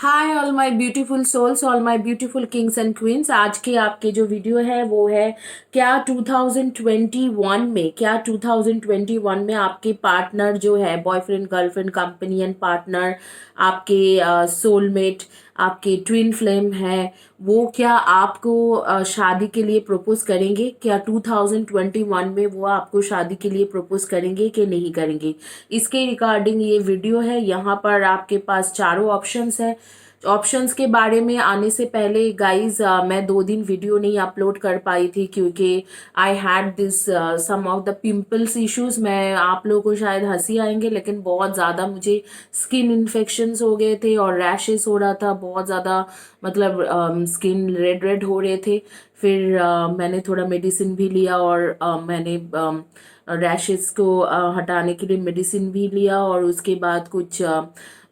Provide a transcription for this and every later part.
Hi all my beautiful souls, all my beautiful kings and queens. आज के आपके जो वीडियो है वो है क्या 2021 में, क्या 2021 में आपके पार्टनर जो है, बॉयफ्रेंड गर्लफ्रेंड कंपेनियन पार्टनर, आपके सोलमेट, आपके ट्विन फ्लेम है, वो क्या आपको शादी के लिए प्रपोज करेंगे? क्या 2021 में वो आपको शादी के लिए प्रपोज करेंगे कि नहीं करेंगे? इसके रिगार्डिंग ये वीडियो है। यहाँ पर आपके पास चारों ऑप्शंस है। ऑप्शंस के बारे में आने से पहले गाइज, मैं 2 दिन वीडियो नहीं अपलोड कर पाई थी क्योंकि I had this some of the pimples issues. मैं आप लोगों को शायद हंसी आएंगे, लेकिन बहुत ज़्यादा मुझे स्किन इन्फेक्शंस हो गए थे और रैशेस हो रहा था बहुत ज़्यादा। मतलब स्किन रेड रेड हो रहे थे। फिर मैंने थोड़ा मेडिसिन भी लिया और मैंने रैशेस को हटाने के लिए मेडिसिन भी लिया, और उसके बाद कुछ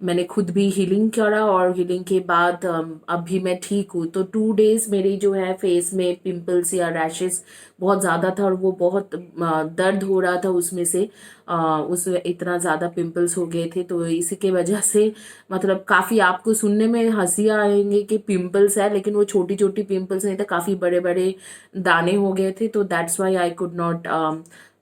मैंने खुद भी हीलिंग करा, और हीलिंग के बाद अभी मैं ठीक हूँ। तो 2 डेज मेरी जो है फेस में पिंपल्स या रैशेस बहुत ज़्यादा था, और वो बहुत दर्द हो रहा था उसमें से। उसमें इतना ज़्यादा पिंपल्स हो गए थे, तो इसी के वजह से मतलब काफ़ी आपको सुनने में हंसी आएंगे कि पिंपल्स है, लेकिन वो छोटी छोटी पिंपल्स नहीं थे, काफ़ी बड़े बड़े दाने हो गए थे। तो that's why I could not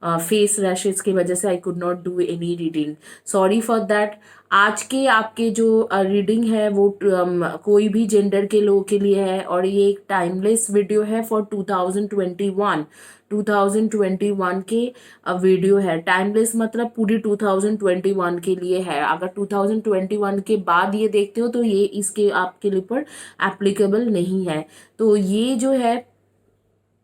face rashes की वजह से I could not do any reading. Sorry for that. आज के आपके जो रीडिंग है वो कोई भी जेंडर के लोगों के लिए है, और ये एक टाइमलेस वीडियो है फॉर 2021। 2021 के वीडियो है। टाइमलेस मतलब पूरी 2021 के लिए है। अगर 2021 के बाद ये देखते हो तो ये इसके आपके लिए पर एप्लीकेबल नहीं है। तो ये जो है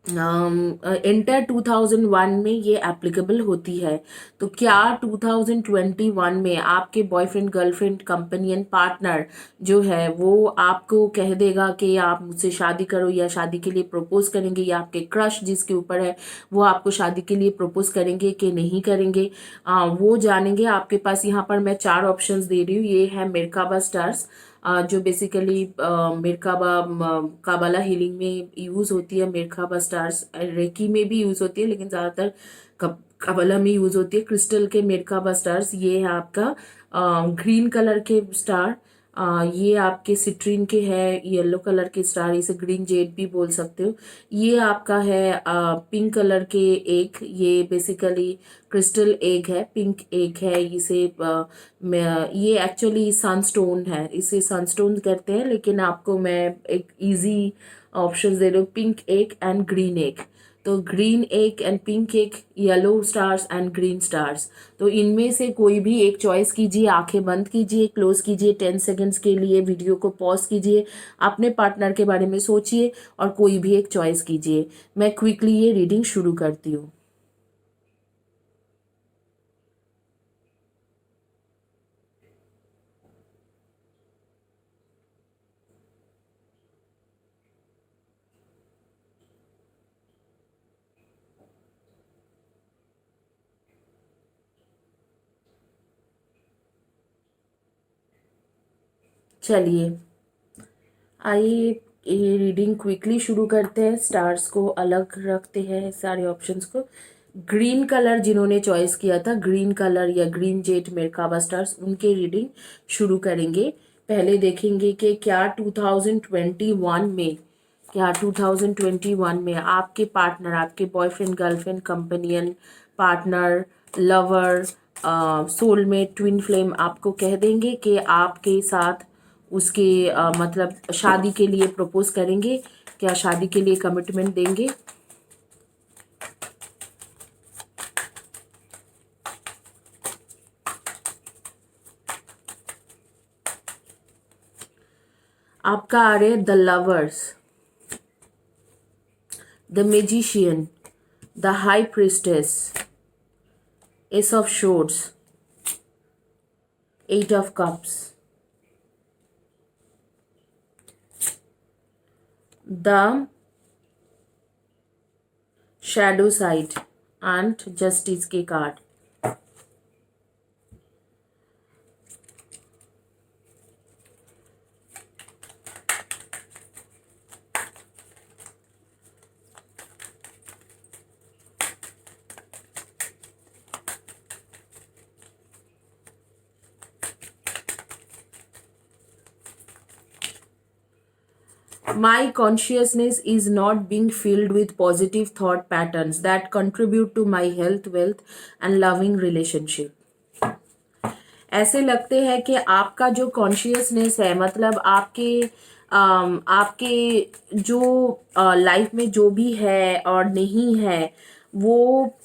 इंटर 2001 में ये एप्लीकेबल होती है। तो क्या 2021 में आपके बॉयफ्रेंड गर्लफ्रेंड कंपेनियन पार्टनर जो है वो आपको कह देगा कि आप मुझसे शादी करो, या शादी के लिए प्रपोज करेंगे, या आपके क्रश जिसके ऊपर है वो आपको शादी के लिए प्रपोज करेंगे कि नहीं करेंगे? वो जानेंगे। आपके पास यहाँ पर मैं 4 ऑप्शंस दे रही हूँ। ये है मेरकाबा स्टार्स, जो बेसिकली मेरकाबा काबाला हीलिंग में यूज होती है। मेरकाबा स्टार्स रेकी में भी यूज होती है, लेकिन ज्यादातर काबाला में यूज होती है। क्रिस्टल के मेरकाबा स्टार्स, ये है आपका ग्रीन कलर के स्टार। ये आपके सिट्रीन के है येलो कलर के स्टार, इसे ग्रीन जेड भी बोल सकते हो। ये आपका है पिंक कलर के एक, ये बेसिकली क्रिस्टल एग है, पिंक एग है इसे। ये एक्चुअली सनस्टोन है, इसे सनस्टोन कहते हैं, लेकिन आपको मैं एक इजी ऑप्शन दे रही हूँ, pink egg and green egg. तो green egg and pink egg, yellow stars and green stars. तो इनमें से कोई भी एक चॉइस कीजिए। आंखें बंद कीजिए, क्लोज कीजिए, 10 सेकेंड्स के लिए वीडियो को पॉज कीजिए, अपने पार्टनर के बारे में सोचिए और कोई भी एक चॉइस कीजिए। मैं क्विकली ये रीडिंग शुरू करती हूँ। चलिए, आइए ये रीडिंग क्विकली शुरू करते हैं। स्टार्स को अलग रखते हैं, सारे ऑप्शंस को। ग्रीन कलर जिन्होंने चॉइस किया था, ग्रीन कलर या ग्रीन जेट मेरकाबा स्टार्स, उनके रीडिंग शुरू करेंगे। पहले देखेंगे कि क्या 2021 में, क्या 2021 में आपके पार्टनर, आपके boyfriend girlfriend companion partner lover soulmate twin flame आपको कह देंगे कि आपके साथ उसके मतलब शादी के लिए प्रपोज करेंगे? क्या शादी के लिए कमिटमेंट देंगे? आपका आ रहे the lovers, the magician, the high priestess, ace of swords, 8 of cups, the shadow side and justice के card. My consciousness is not being filled with positive thought patterns that contribute to my health, wealth and loving relationship. ऐसे लगते हैं कि आपका जो consciousness है, मतलब आपके जो लाइफ में जो भी है और नहीं है, वो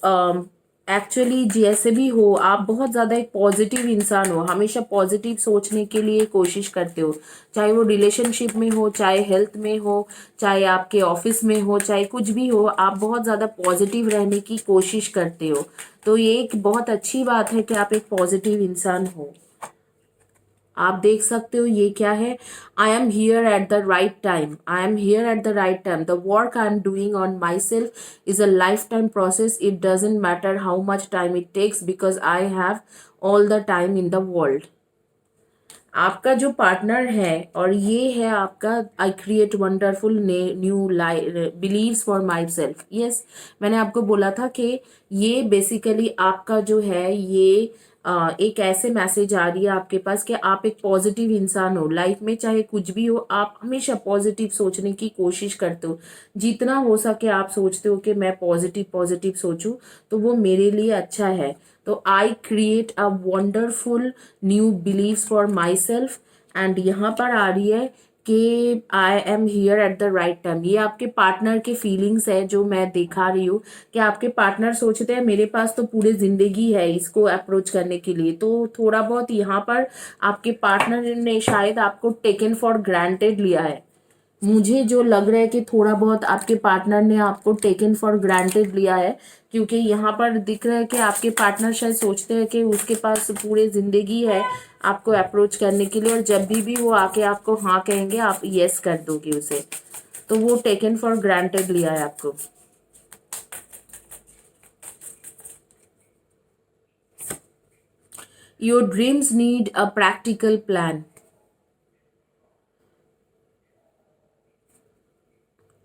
एक्चुअली जैसे भी हो, आप बहुत ज़्यादा एक पॉजिटिव इंसान हो, हमेशा पॉजिटिव सोचने के लिए कोशिश करते हो, चाहे वो रिलेशनशिप में हो, चाहे हेल्थ में हो, चाहे आपके ऑफिस में हो, चाहे कुछ भी हो, आप बहुत ज़्यादा पॉजिटिव रहने की कोशिश करते हो। तो ये एक बहुत अच्छी बात है कि आप एक पॉजिटिव इंसान हो। आप देख सकते हो ये क्या है, I am here at the right time, I am here at the right time, the work I am doing on myself is a lifetime process, it doesn't matter how much time it takes because I have all the time in the world. आपका जो partner है और ये है आपका, I create wonderful new beliefs for myself. Yes, मैंने आपको बोला था कि ये बेसिकली आपका जो है ये एक ऐसे मैसेज आ रही है आपके पास कि आप एक पॉजिटिव इंसान हो, लाइफ में चाहे कुछ भी हो आप हमेशा पॉजिटिव सोचने की कोशिश करते हो, जितना हो सके आप सोचते हो कि मैं पॉजिटिव पॉजिटिव सोचूं तो वो मेरे लिए अच्छा है। तो I create a wonderful new beliefs for myself, and यहाँ पर आ रही है कि I am here at the right time. ये आपके पार्टनर के फीलिंग्स है जो मैं दिखा रही हूँ कि आपके पार्टनर सोचते हैं मेरे पास तो पूरी जिंदगी है इसको अप्रोच करने के लिए। तो थोड़ा बहुत यहाँ पर आपके पार्टनर ने शायद आपको टेकन फॉर ग्रांटेड लिया है। मुझे जो लग रहा है कि थोड़ा बहुत आपके पार्टनर ने आपको टेकन फॉर ग्रांटेड लिया है, क्योंकि यहाँ पर दिख रहा है कि आपके पार्टनर शायद सोचते हैं कि उसके पास पूरे जिंदगी है आपको अप्रोच करने के लिए, और जब भी वो आके आपको हाँ कहेंगे आप यस कर दोगे उसे, तो वो टेकन फॉर ग्रांटेड लिया है आपको। Your dreams need a practical plan.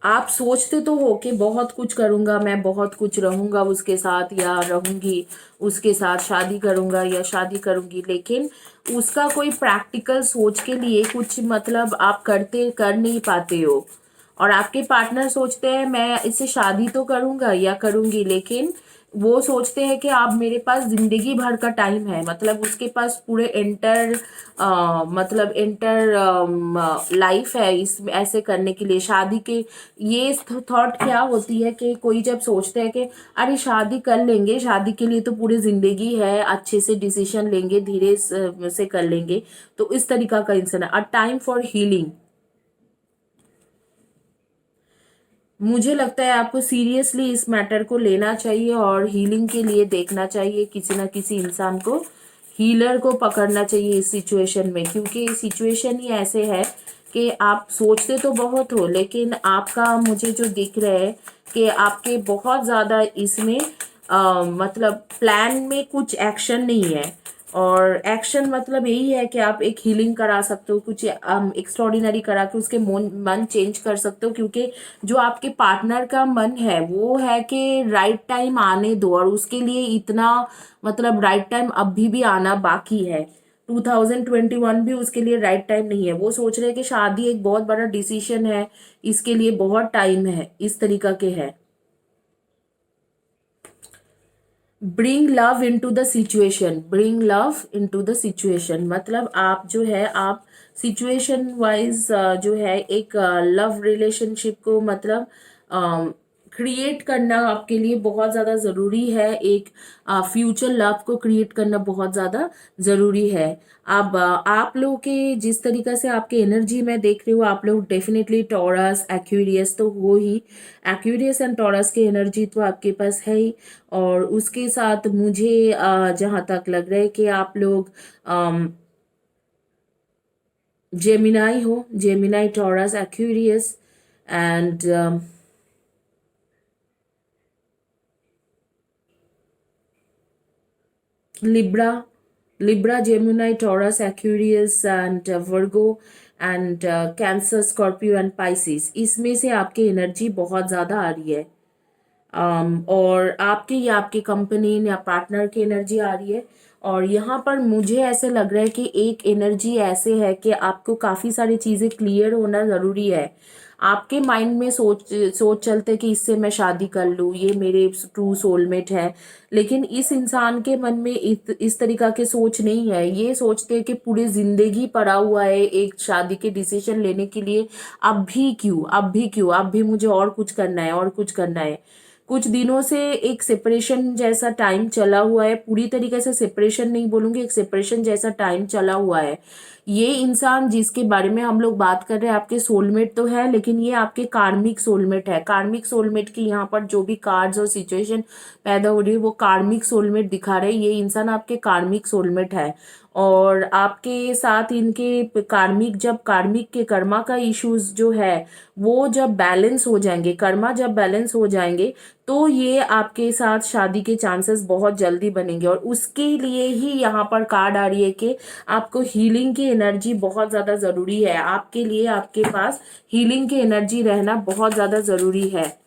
आप सोचते तो हो कि बहुत कुछ करूंगा मैं, बहुत कुछ रहूंगा उसके साथ या रहूंगी उसके साथ, शादी करूंगा या शादी करूंगी, लेकिन उसका कोई प्रैक्टिकल सोच के लिए कुछ मतलब आप कर नहीं पाते हो। और आपके पार्टनर सोचते हैं मैं इससे शादी तो करूंगा या करूंगी, लेकिन वो सोचते हैं कि आप मेरे पास जिंदगी भर का टाइम है, मतलब उसके पास पूरे इंटर लाइफ है इस ऐसे करने के लिए शादी के। ये थॉट क्या होती है कि कोई जब सोचते हैं कि अरे शादी कर लेंगे, शादी के लिए तो पूरी जिंदगी है, अच्छे से डिसीजन लेंगे, धीरे से कर लेंगे, तो इस तरीका का इंसान है। A time for healing. मुझे लगता है आपको सीरियसली इस मैटर को लेना चाहिए और हीलिंग के लिए देखना चाहिए, किसी ना किसी इंसान को, हीलर को पकड़ना चाहिए इस सिचुएशन में, क्योंकि सिचुएशन ही ऐसे है कि आप सोचते तो बहुत हो, लेकिन आपका मुझे जो दिख रहा है कि आपके बहुत ज़्यादा इसमें मतलब प्लान में कुछ एक्शन नहीं है। और एक्शन मतलब यही है कि आप एक हीलिंग करा सकते हो, कुछ एक्स्ट्रॉर्डिनरी करा के उसके मन चेंज कर सकते हो, क्योंकि जो आपके पार्टनर का मन है वो है कि राइट टाइम आने दो, और उसके लिए इतना मतलब राइट टाइम अभी भी आना बाकी है। 2021 भी उसके लिए राइट टाइम नहीं है। वो सोच रहे हैं कि शादी एक बहुत बड़ा डिसीजन है, इसके लिए बहुत टाइम है, इस तरीका के है। Bring love into the situation, bring love into the situation मतलब आप जो है आप सिचुएशन वाइज जो है एक लव रिलेशनशिप को मतलब क्रिएट करना आपके लिए बहुत ज़्यादा ज़रूरी है। एक फ्यूचर लव को क्रिएट करना बहुत ज़्यादा ज़रूरी है। अब आप लोग के जिस तरीका से आपके एनर्जी में देख रही हूँ, आप लोग डेफिनेटली टॉरस एक्वेरियस तो हो ही, एक्वेरियस एंड टॉरस की एनर्जी तो आपके पास है ही, और उसके साथ मुझे जहाँ तक लग रहा है कि आप लोग जेमिनाई हो, Gemini taurus Aquarius and Libra, Libra, Gemini, Taurus, Aquarius and Virgo and Cancer, Scorpio and Pisces, इसमें से आपकी एनर्जी बहुत ज़्यादा आ रही है। और आपके या आपके कंपनी या पार्टनर की एनर्जी आ रही है, और यहाँ पर मुझे ऐसे लग रहा है कि एक एनर्जी ऐसे है कि आपको काफ़ी सारी चीज़ें क्लियर होना ज़रूरी है। आपके माइंड में सोच सोच चलते कि इससे मैं शादी कर लूँ, ये मेरे ट्रू सोलमेट है, लेकिन इस इंसान के मन में इस तरीका के सोच नहीं है। ये सोचते हैं कि पूरी जिंदगी पड़ा हुआ है एक शादी के डिसीजन लेने के लिए, अब भी क्यों, अब भी क्यों, अब भी मुझे और कुछ करना है, और कुछ करना है। कुछ दिनों से एक सेपरेशन जैसा टाइम चला हुआ है, पूरी तरीके से सेपरेशन नहीं बोलूंगी, एक सेपरेशन जैसा टाइम चला हुआ है। ये इंसान जिसके बारे में हम लोग बात कर रहे हैं, आपके सोलमेट तो है, लेकिन ये आपके कार्मिक सोलमेट है। कार्मिक सोलमेट की यहाँ पर जो भी कार्ड्स और सिचुएशन पैदा हो रही है वो कार्मिक सोलमेट दिखा रहे हैं। ये इंसान आपके कार्मिक सोलमेट है, और आपके साथ इनके कार्मिक, जब कार्मिक के कर्मा का इश्यूज जो है वो जब बैलेंस हो जाएंगे, कर्मा जब बैलेंस हो जाएंगे, तो ये आपके साथ शादी के चांसेस बहुत जल्दी बनेंगे। और उसके लिए ही यहाँ पर कार्ड आ रही है कि आपको हीलिंग की एनर्जी बहुत ज़्यादा ज़रूरी है। आपके लिए आपके पास हीलिंग की एनर्जी रहना बहुत ज़्यादा ज़रूरी है।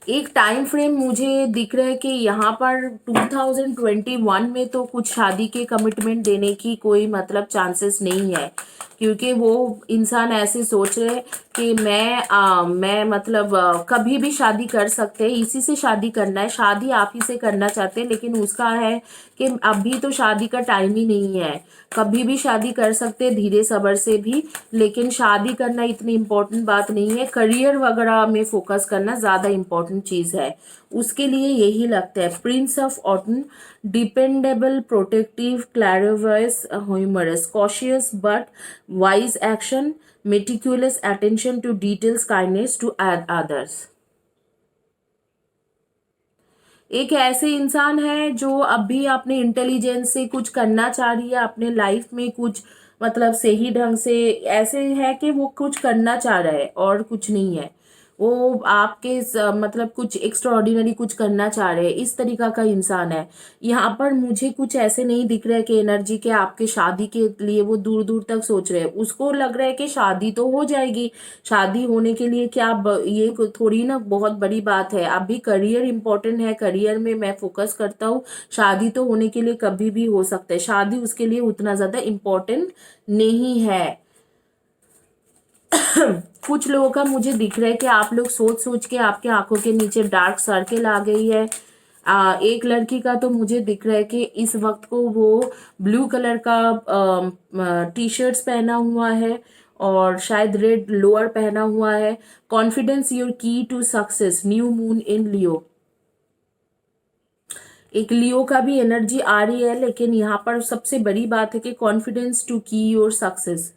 एक टाइम फ्रेम मुझे दिख रहा है कि यहाँ पर 2021 में तो कुछ शादी के कमिटमेंट देने की कोई मतलब चांसेस नहीं है, क्योंकि वो इंसान ऐसे सोच रहे हैं कि मैं मतलब कभी भी शादी कर सकते हैं, इसी से शादी करना है, शादी आप ही से करना चाहते हैं, लेकिन उसका है कि अभी तो शादी का टाइम ही नहीं है। कभी भी शादी कर सकते हैं, धीरे सब्र से भी, लेकिन शादी करना इतनी इम्पोर्टेंट बात नहीं है। करियर वगैरह में फोकस करना ज़्यादा इम्पोर्टेंट चीज़ है। उसके लिए यही लगता है। Prince of autumn, dependable, protective, clairvoyant, humorous, cautious but wise action, meticulous attention to details, kindness to others. एक ऐसे इंसान है जो अभी अपने इंटेलिजेंस से कुछ करना चाह रही है अपने लाइफ में, कुछ मतलब सही ढंग से, ऐसे है कि वो कुछ करना चाह रहा है और कुछ नहीं है। वो आपके मतलब कुछ एक्स्ट्रा ऑर्डिनरी कुछ करना चाह रहे हैं, इस तरीका का इंसान है। यहाँ पर मुझे कुछ ऐसे नहीं दिख रहा है कि एनर्जी के आपके शादी के लिए वो दूर दूर तक सोच रहे हैं। उसको लग रहा है कि शादी तो हो जाएगी, शादी होने के लिए क्या ये थोड़ी ना बहुत बड़ी बात है। अभी करियर इंपॉर्टेंट है, करियर में मैं फोकस करता हूँ, शादी तो होने के लिए कभी भी हो सकता है, शादी उसके लिए उतना ज़्यादा इम्पोर्टेंट नहीं है। कुछ लोगों का मुझे दिख रहा है कि आप लोग सोच सोच के आपके आंखों के नीचे डार्क सर्कल आ गई है। एक लड़की का तो मुझे दिख रहा है कि इस वक्त को वो ब्लू कलर का टी शर्ट्स पहना हुआ है और शायद रेड लोअर पहना हुआ है। Confidence your key to success, new moon in Leo. एक लियो का भी एनर्जी आ रही है, लेकिन यहाँ पर सबसे बड़ी बात है कि कॉन्फिडेंस टू की योर सक्सेस।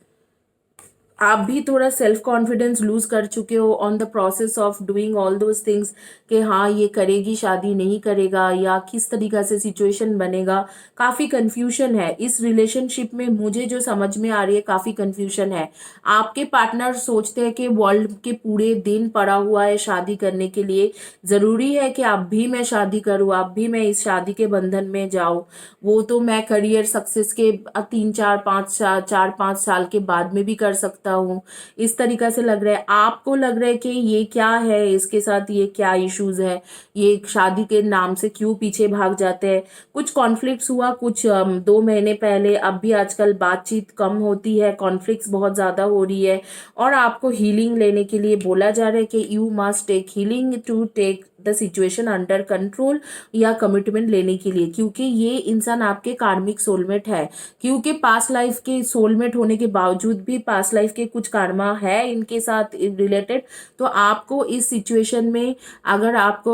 आप भी थोड़ा सेल्फ कॉन्फिडेंस लूज कर चुके हो on the process of doing all those things, कि हाँ ये करेगी शादी, नहीं करेगा, या किस तरीका से सिचुएशन बनेगा। काफ़ी कंफ्यूजन है इस रिलेशनशिप में, मुझे जो समझ में आ रही है काफ़ी कंफ्यूजन है। आपके पार्टनर सोचते हैं कि वर्ल्ड के पूरे दिन पड़ा हुआ है शादी करने के लिए, ज़रूरी है कि अब भी मैं शादी करूँ, अब भी मैं इस शादी के बंधन में जाऊँ, वो तो मैं करियर सक्सेस के 3 4 5 4 5 साल के बाद में भी कर सकता हूँ। इस तरीका से लग रहा है। आपको लग रहा है कि ये क्या है, इसके साथ ये क्या इश्यूज है, ये शादी के नाम से क्यों पीछे भाग जाते हैं। कुछ कॉन्फ्लिक्ट्स हुआ कुछ 2 महीने पहले, अब भी आजकल बातचीत कम होती है, कॉन्फ्लिक्ट्स बहुत ज़्यादा हो रही है, और आपको हीलिंग लेने के लिए बोला जा रहा है कि you must take healing to take the situation under control, या कमिटमेंट लेने के लिए, क्योंकि ये इंसान आपके कार्मिक सोलमेट है। क्योंकि पास्ट लाइफ के सोलमेट होने के बावजूद भी पास्ट लाइफ के कुछ कर्मा है इनके साथ रिलेटेड। तो आपको इस सिचुएशन में, अगर आपको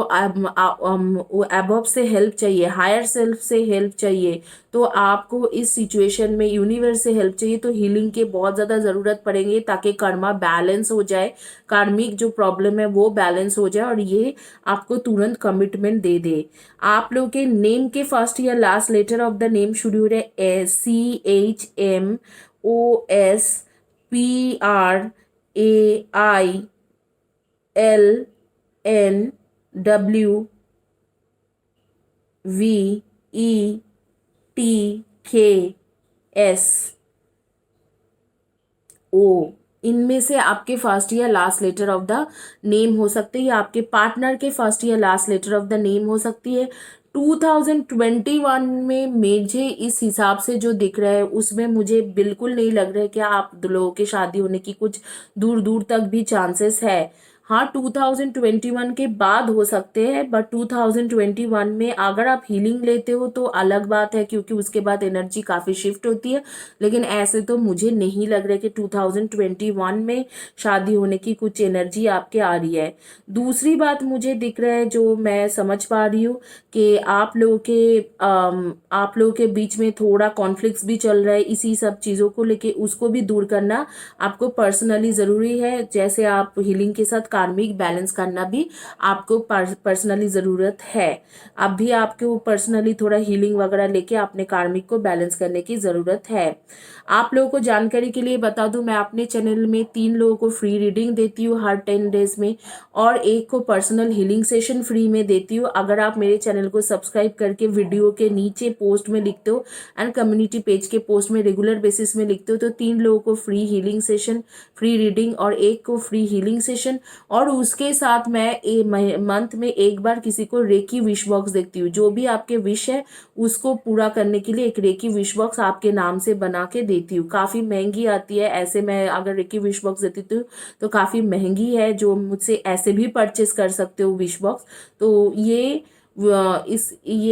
अबव से हेल्प चाहिए, हायर सेल्फ से हेल्प चाहिए, तो आपको इस सिचुएशन में यूनिवर्स से हेल्प चाहिए, तो हीलिंग के बहुत ज़्यादा ज़रूरत पड़ेंगे ताकि कर्मा बैलेंस हो जाए, कार्मिक जो प्रॉब्लम है वो बैलेंस हो जाए, और ये आपको तुरंत कमिटमेंट दे दे। आप लोग के नेम के फर्स्ट या last letter of the name शुरू हो रहे CHMOSPRAILNWVETKS। ओ इनमें से आपके फर्स्ट या last letter of the name हो सकते हैं, या आपके पार्टनर के फर्स्ट या last letter of the name हो सकती है। 2021 में मुझे इस हिसाब से जो दिख रहा है उसमें मुझे बिल्कुल नहीं लग रहा है कि आप लोगों के शादी होने की कुछ दूर दूर तक भी चांसेस है। हाँ, 2021 के बाद हो सकते हैं, बट 2021 में अगर आप हीलिंग लेते हो तो अलग बात है, क्योंकि उसके बाद एनर्जी काफ़ी शिफ्ट होती है। लेकिन ऐसे तो मुझे नहीं लग रहा है कि 2021 में शादी होने की कुछ एनर्जी आपके आ रही है। दूसरी बात मुझे दिख रहा है, जो मैं समझ पा रही हूँ, कि आप लोगों के बीच में थोड़ा कॉन्फ्लिक्ट्स भी चल रहा है इसी सब चीज़ों को लेके, उसको भी दूर करना आपको पर्सनली ज़रूरी है। जैसे आप हीलिंग के साथ कार्मिक बैलेंस करना भी आपको पर्सनली ज़रूरत है। अब भी आपको पर्सनली थोड़ा हीलिंग वगैरह लेके अपने कार्मिक को बैलेंस करने की ज़रूरत है। आप लोगों को जानकारी के लिए बता दूं, मैं अपने चैनल में 3 लोगों को फ्री रीडिंग देती हूँ हर 10 डेज में, और एक को पर्सनल हीलिंग सेशन फ्री में देती हूँ। अगर आप मेरे चैनल को सब्सक्राइब करके वीडियो के नीचे पोस्ट में लिखते हो एंड कम्युनिटी पेज के पोस्ट में रेगुलर बेसिस में लिखते हो, तो 3 लोगों को free healing session, free reading, और एक को फ्री हीलिंग सेशन। और उसके साथ मैं मंथ में एक बार किसी को रेकी विश बॉक्स देखती हूँ। जो भी आपके विश है उसको पूरा करने के लिए एक रेकी विश बॉक्स आपके नाम से बना के देती हूँ। काफ़ी महंगी आती है, ऐसे मैं अगर रेकी विश बॉक्स देती हूँ तो काफ़ी महंगी है, जो मुझसे ऐसे भी परचेस कर सकते हो विश बॉक्स। तो ये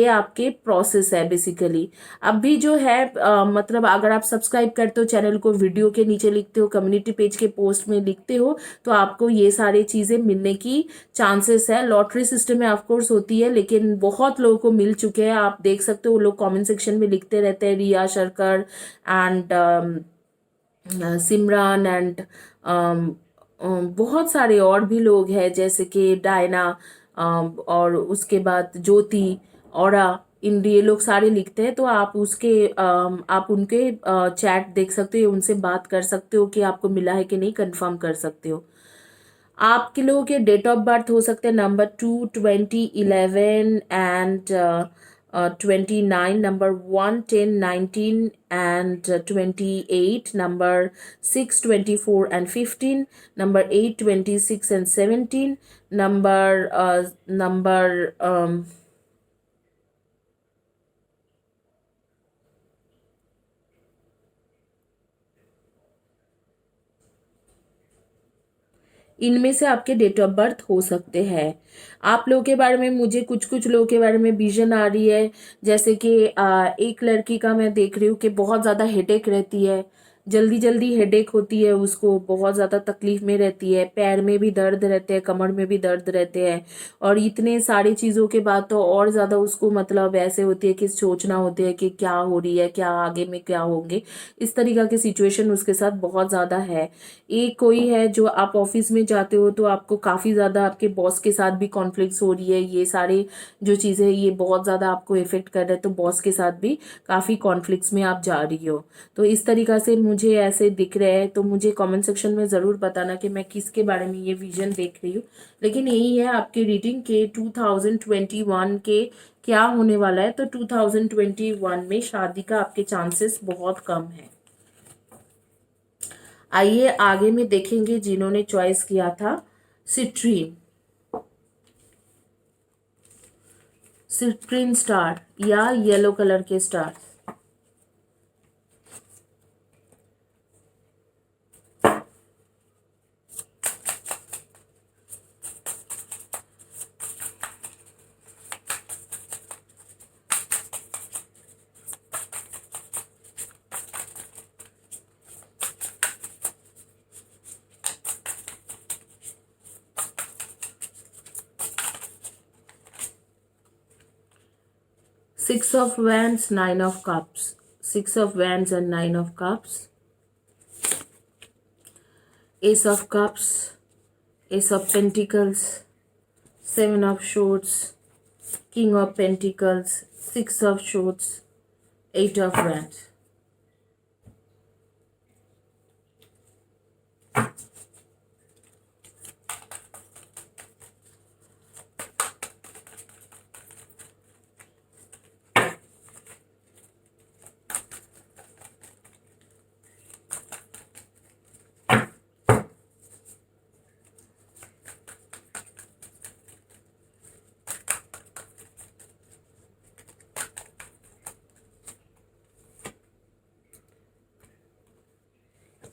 आपके प्रोसेस है बेसिकली। अब भी जो है मतलब अगर आप सब्सक्राइब करते हो चैनल को, वीडियो के नीचे लिखते हो, कम्युनिटी पेज के पोस्ट में लिखते हो, तो आपको ये सारी चीज़ें मिलने की चांसेस है। लॉटरी सिस्टम में ऑफकोर्स होती है, लेकिन बहुत लोगों को मिल चुके हैं। आप देख सकते हो, वो लोग कमेंट सेक्शन में लिखते रहते हैं, रिया शर्कर एंड सिमरान एंड बहुत सारे और भी लोग हैं, जैसे कि डायना, और उसके बाद ज्योति, औरा, ये लोग सारे लिखते हैं। तो आप उनके चैट देख सकते हो, उनसे बात कर सकते हो कि आपको मिला है कि नहीं, कंफर्म कर सकते हो। आपके लोगों के डेट ऑफ बर्थ हो सकते हैं number 2, 20, 11 and 29, number 1, 10, 19 and 28, number 6, 24 and 15, number 8, 26 and 17, number इनमें से आपके डेट ऑफ बर्थ हो सकते हैं। आप लोगों के बारे में मुझे कुछ कुछ लोगों के बारे में विजन आ रही है, जैसे कि एक लड़की का मैं देख रही हूँ कि बहुत ज़्यादा हेडेक रहती है, जल्दी जल्दी हेडेक होती है उसको, बहुत ज़्यादा तकलीफ में रहती है, पैर में भी दर्द रहते हैं, कमर में भी दर्द रहते हैं, और इतने सारी चीज़ों के बाद तो और ज़्यादा उसको मतलब ऐसे होती है कि सोचना होती है कि क्या हो रही है, क्या आगे में क्या होंगे। इस तरीक़ा की सिचुएशन उसके साथ बहुत ज़्यादा है। एक कोई है जो आप ऑफिस में जाते हो तो आपको काफ़ी ज़्यादा आपके बॉस के साथ भी कॉन्फ्लिक्ट्स हो रही है, ये सारे जो चीज़ें ये बहुत ज़्यादा आपको इफेक्ट कर रहे हैं, तो बॉस के साथ भी काफ़ी कॉन्फ्लिक्ट्स में आप जा रही हो। तो इस तरीक़ा से मुझे ऐसे दिख रहे हैं, तो मुझे कमेंट सेक्शन में ज़रूर बताना कि मैं किसके बारे में ये विजन देख रही हूँ। लेकिन यही है आपकी रीडिंग के 2021 के क्या होने वाला है। तो 2021 में शादी का आपके चांसेस बहुत कम है। आइए आगे में देखेंगे जिन्होंने चॉइस किया था सिट्रीन, सिट्रीन स्टार या येलो कलर के star. Six of Wands, Nine of Cups. Six of Wands and Nine of Cups. Ace of Cups. Ace of Pentacles. Seven of Swords. King of Pentacles. Six of Swords. Eight of Wands.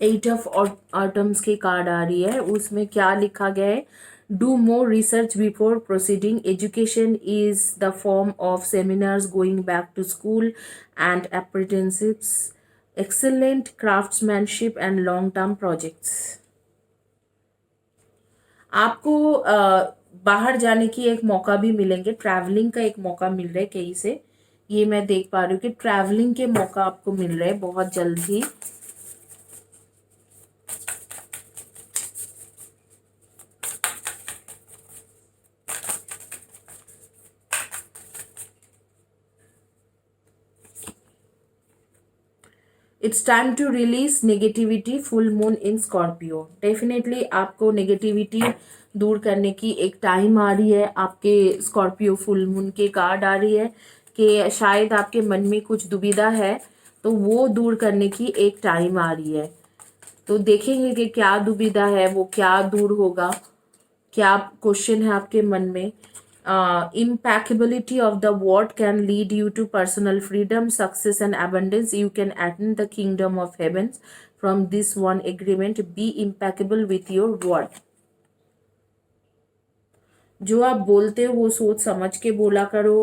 Eight of autumns की card आ रही है, उसमें क्या लिखा गया है? Do more research before proceeding, education is the form of seminars, going back to school and apprenticeships, excellent craftsmanship and long term projects. आपको बाहर जाने की एक मौका भी मिलेंगे, ट्रैवलिंग का एक मौका मिल रहा है कहीं से, ये मैं देख पा रही हूँ कि ट्रैवलिंग के मौका आपको मिल रहे हैं बहुत जल्द ही। It's time to release negativity, full moon in Scorpio. Definitely आपको नेगेटिविटी दूर करने की एक टाइम आ रही है। आपके स्कॉर्पियो फुल मून के कार्ड आ रही है कि शायद आपके मन में कुछ दुविधा है, तो वो दूर करने की एक टाइम आ रही है। तो देखेंगे कि क्या दुविधा है, वो क्या दूर होगा, क्या क्वेश्चन है आपके मन में। Impeccability of the word can lead you to personal freedom, success and abundance. You can attain the kingdom of heavens from this one agreement. Be impeccable with your word. जो आप बोलते हो वो सोच समझ के बोला करो,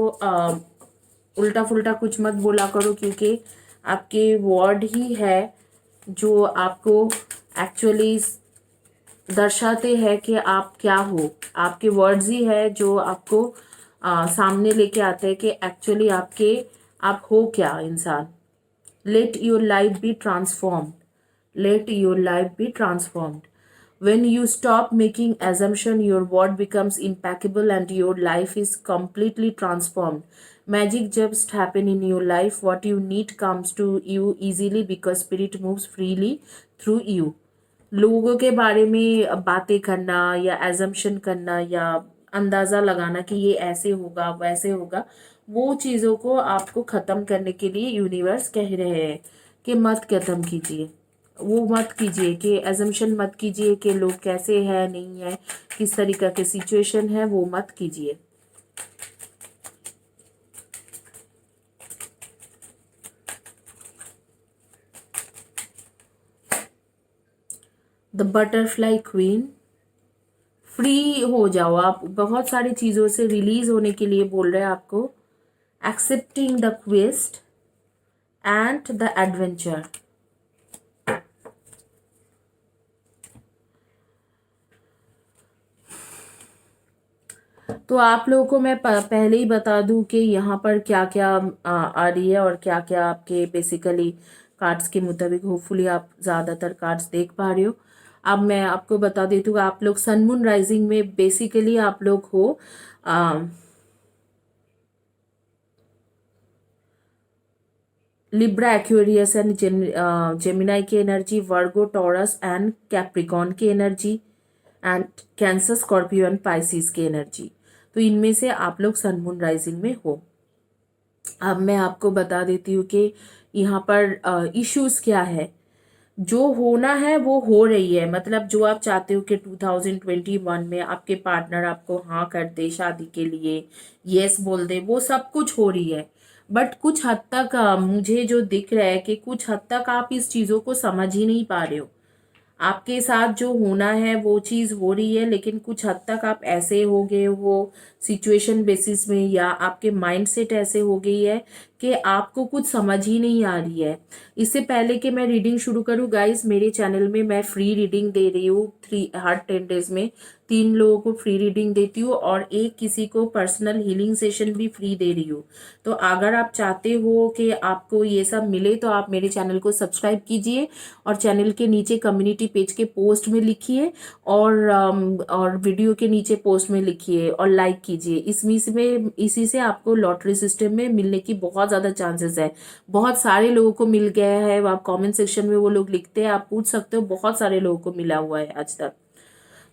उल्टा फुल्टा कुछ मत बोला करो, क्योंकि आपके वर्ड ही है जो आपको एक्चुअली दर्शाते हैं कि आप क्या हो। आपके वर्ड्स ही है जो आपको सामने लेके आते हैं कि एक्चुअली आप हो क्या इंसान। Late your life be transformed, late your life be transformed. When you stop making assumption, your word becomes impeccable and your life is completely transformed. Magic just happen in your life. What you need comes to you easily because spirit moves freely through you. लोगों के बारे में बातें करना या assumption करना या अंदाज़ा लगाना कि ये ऐसे होगा वैसे होगा, वो चीज़ों को आपको ख़त्म करने के लिए यूनिवर्स कह रहे हैं कि मत ख़त्म कीजिए। वो मत कीजिए कि एजम्पशन मत कीजिए कि लोग कैसे हैं नहीं है, किस तरीक़ा के सिचुएशन है, वो मत कीजिए। द बटरफ्लाई क्वीन, फ्री हो जाओ आप, बहुत सारी चीज़ों से रिलीज होने के लिए बोल रहे हैं आपको। Accepting the quest and the adventure. तो आप लोगों को मैं पहले ही बता दूं कि यहाँ पर क्या क्या आ रही है और क्या क्या आपके बेसिकली कार्ड्स के मुताबिक होपफुली आप ज़्यादातर कार्ड्स देख पा रहे हो। अब मैं आपको बता देती हूँ, आप लोग सन मून राइजिंग में बेसिकली आप लोग हो लिब्रा, एक्वेरियस एंड जेमिनाई की energy, Virgo, Taurus and Capricorn की energy and Cancer, Scorpio and Pisces की एनर्जी। तो इनमें से आप लोग सन मून राइजिंग में हो। अब मैं आपको बता देती हूँ कि यहाँ पर इश्यूज क्या है। जो होना है वो हो रही है, मतलब जो आप चाहते हो कि 2021 में आपके पार्टनर आपको हाँ कर दे शादी के लिए, यस बोल दे, वो सब कुछ हो रही है। बट कुछ हद तक मुझे जो दिख रहा है कि कुछ हद तक आप इस चीज़ों को समझ ही नहीं पा रहे हो। आपके साथ जो होना है वो चीज़ हो रही है, लेकिन कुछ हद तक आप ऐसे हो गए हो सिचुएशन बेसिस में, या आपके माइंड सेट ऐसे हो गई है कि आपको कुछ समझ ही नहीं आ रही है। इससे पहले कि मैं रीडिंग शुरू करूँ गाइस, मेरे चैनल में मैं फ्री रीडिंग दे रही हूँ। हर 10 डेज में 3 लोगों को फ्री रीडिंग देती हूँ और एक किसी को पर्सनल हीलिंग सेशन भी फ्री दे रही हूँ। तो अगर आप चाहते हो कि आपको ये सब मिले तो आप मेरे चैनल को सब्सक्राइब कीजिए और चैनल के नीचे कम्युनिटी पेज के पोस्ट में लिखिए और वीडियो के नीचे पोस्ट में लिखिए और लाइक कीजिए। इसी से आपको लॉटरी सिस्टम में मिलने की बहुत ज़्यादा चांसेस है। बहुत सारे लोगों को मिल गया है, आप कमेंट सेक्शन में वो लोग लिखते हैं, आप पूछ सकते हो, बहुत सारे लोगों को मिला हुआ है आज तक।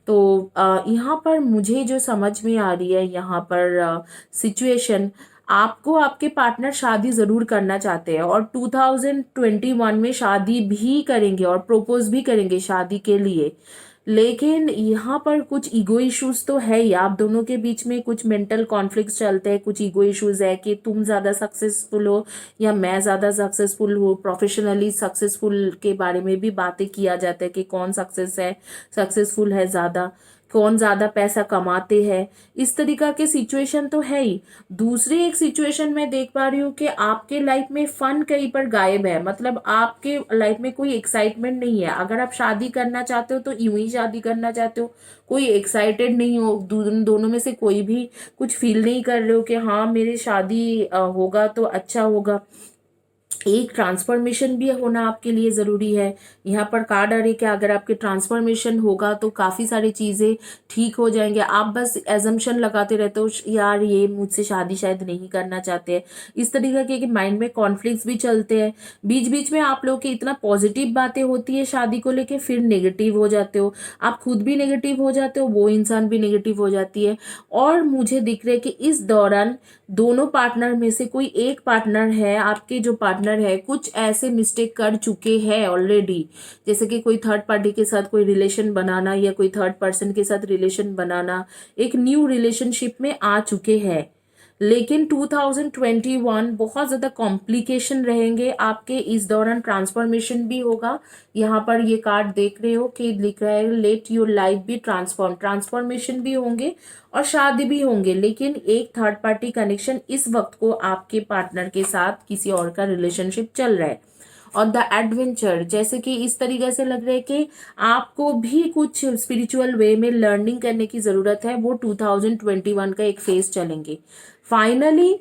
तो यहाँ पर मुझे जो समझ में आ रही है, यहाँ पर सिचुएशन, आपको आपके पार्टनर शादी ज़रूर करना चाहते हैं और 2021 में शादी भी करेंगे और प्रपोज भी करेंगे शादी के लिए। लेकिन यहाँ पर कुछ ईगो इश्यूज तो है ही, आप दोनों के बीच में कुछ मेंटल कॉन्फ्लिक्ट्स चलते हैं, कुछ ईगो इश्यूज है कि तुम ज़्यादा सक्सेसफुल हो या मैं ज़्यादा सक्सेसफुल हो। प्रोफेशनली सक्सेसफुल के बारे में भी बातें किया जाता है कि कौन सक्सेसफुल है ज़्यादा, कौन ज़्यादा पैसा कमाते हैं। इस तरीका के सिचुएशन तो है ही। दूसरी एक सिचुएशन मैं देख पा रही हूँ कि आपके लाइफ में फन कहीं पर गायब है, मतलब आपके लाइफ में कोई एक्साइटमेंट नहीं है। अगर आप शादी करना चाहते हो तो यूं ही शादी करना चाहते हो, कोई एक्साइटेड नहीं हो, दोनों में से कोई भी कुछ फील नहीं कर रहे हो कि हाँ मेरी शादी होगा तो अच्छा होगा। एक ट्रांसफॉर्मेशन भी होना आपके लिए ज़रूरी है। यहाँ पर कार्ड आ रही है कि अगर आपके ट्रांसफॉर्मेशन होगा तो काफ़ी सारी चीज़ें ठीक हो जाएंगे। आप बस एजम्पशन लगाते रहते हो यार ये मुझसे शादी शायद नहीं करना चाहते हैं, इस तरीके के माइंड में कॉन्फ्लिक्ट्स भी चलते हैं। बीच बीच में आप लोग की इतना पॉजिटिव बातें होती है शादी को लेके, फिर नेगेटिव हो जाते हो, आप खुद भी नेगेटिव हो जाते हो, वो इंसान भी नेगेटिव हो जाती है। और मुझे दिख रहा है कि इस दौरान दोनों पार्टनर में से कोई एक पार्टनर है, आपके जो पार्टनर है कुछ ऐसे मिस्टेक कर चुके हैं ऑलरेडी, जैसे कि कोई थर्ड पार्टी के साथ कोई रिलेशन बनाना या कोई थर्ड पर्सन के साथ रिलेशन बनाना, एक न्यू रिलेशनशिप में आ चुके हैं। लेकिन 2021 बहुत ज़्यादा कॉम्प्लिकेशन रहेंगे आपके, इस दौरान ट्रांसफॉर्मेशन भी होगा। यहाँ पर ये कार्ड देख रहे हो कि लिख रहा है let your life be transformation भी होंगे और शादी भी होंगे। लेकिन एक थर्ड पार्टी कनेक्शन इस वक्त को आपके पार्टनर के साथ किसी और का रिलेशनशिप चल रहा है। और द एडवेंचर, जैसे कि इस तरीके से लग रहा है कि आपको भी कुछ स्पिरिचुअल वे में लर्निंग करने की ज़रूरत है, वो 2021 का एक फेज चलेंगे। फाइनली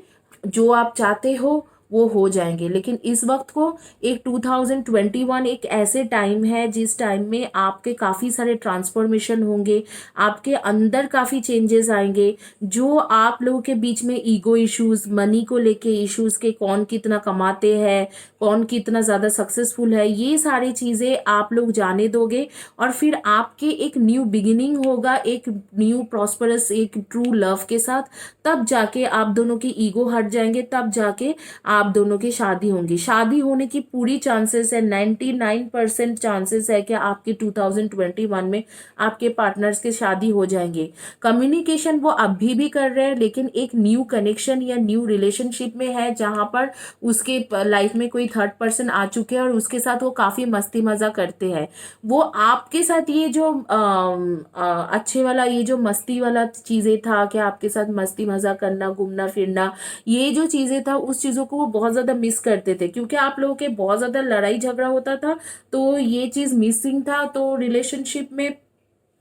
जो आप चाहते हो वो हो जाएंगे। लेकिन इस वक्त को एक 2021 एक ऐसे टाइम है जिस टाइम में आपके काफ़ी सारे ट्रांसफॉर्मेशन होंगे, आपके अंदर काफ़ी चेंजेस आएंगे। जो आप लोगों के बीच में ईगो इश्यूज, मनी को लेके इश्यूज के कौन कितना कमाते हैं, कौन कितना ज़्यादा सक्सेसफुल है, ये सारी चीज़ें आप लोग जाने दोगे। और फिर आपके एक न्यू बिगिनिंग होगा, एक न्यू प्रॉस्परस एक ट्रू लव के साथ। तब जाके आप दोनों की ईगो हट जाएंगे, तब जाके आप दोनों की शादी होंगी। शादी होने की पूरी चांसेस है, 99% चांसेस है कि आपके 2021 में आपके पार्टनर्स के शादी हो जाएंगे। कम्युनिकेशन वो अभी भी कर रहे हैं, लेकिन एक न्यू कनेक्शन या न्यू रिलेशनशिप में है जहां पर उसके लाइफ में कोई थर्ड पर्सन आ चुके हैं और उसके साथ वो काफी मस्ती मजा करते हैं। वो आपके साथ ये जो अच्छे वाला, ये जो मस्ती वाला चीजें था कि आपके साथ मस्ती मजा करना, घूमना फिरना, ये जो चीजें था उस चीजों को वो बहुत ज्यादा मिस करते थे, क्योंकि आप लोगों के बहुत ज्यादा लड़ाई झगड़ा होता था। तो ये चीज मिसिंग था, तो रिलेशनशिप में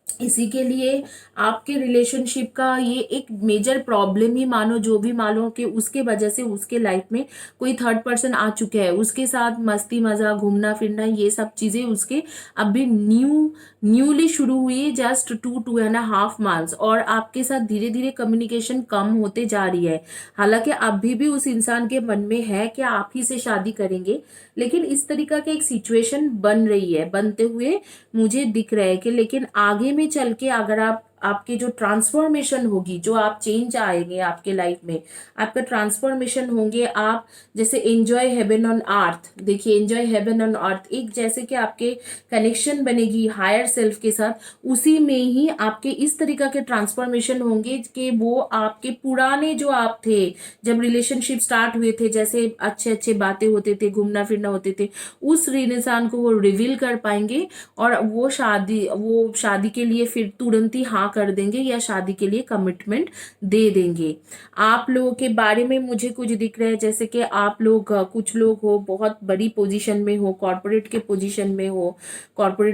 इसी के लिए आपके रिलेशनशिप का ये एक मेजर प्रॉब्लम ही मानो, जो भी मानो कि उसके वजह से उसके लाइफ में कोई थर्ड पर्सन आ चुका है, उसके साथ मस्ती मजा घूमना फिरना ये सब चीजें उसके अभी न्यूली शुरू हुई है, जस्ट 2.5 मंथ्स। और आपके साथ धीरे धीरे कम्युनिकेशन कम होते जा रही है। हालांकि अभी भी उस इंसान के मन में है कि आप ही से शादी करेंगे, लेकिन इस तरीका की एक सिचुएशन बन रही है, बनते हुए मुझे दिख रहा है कि लेकिन आगे में चल के अगर आपके जो ट्रांसफॉर्मेशन होगी, जो आप चेंज आएंगे आपके लाइफ में, आपका ट्रांसफॉर्मेशन होंगे, आप जैसे एंजॉय हेवन ऑन अर्थ, देखिए एंजॉय हेवन ऑन अर्थ, एक जैसे कि आपके कनेक्शन बनेगी हायर सेल्फ के साथ, उसी में ही आपके इस तरीका के ट्रांसफॉर्मेशन होंगे कि वो आपके पुराने जो आप थे, जब रिलेशनशिप स्टार्ट हुए थे, जैसे अच्छे अच्छे बातें होते थे, घूमना फिरना होते थे, उस इंसान को वो रिवील कर पाएंगे और वो शादी के लिए फिर तुरंत ही हाँ कर देंगे या शादी के लिए कमिटमेंट दे देंगे। आप लोगों के बारे में मुझे कुछ दिख रहा है, जैसे कि आप लोग कुछ लोग हो बहुत बड़ी पोजीशन में हो, कॉर्पोरेट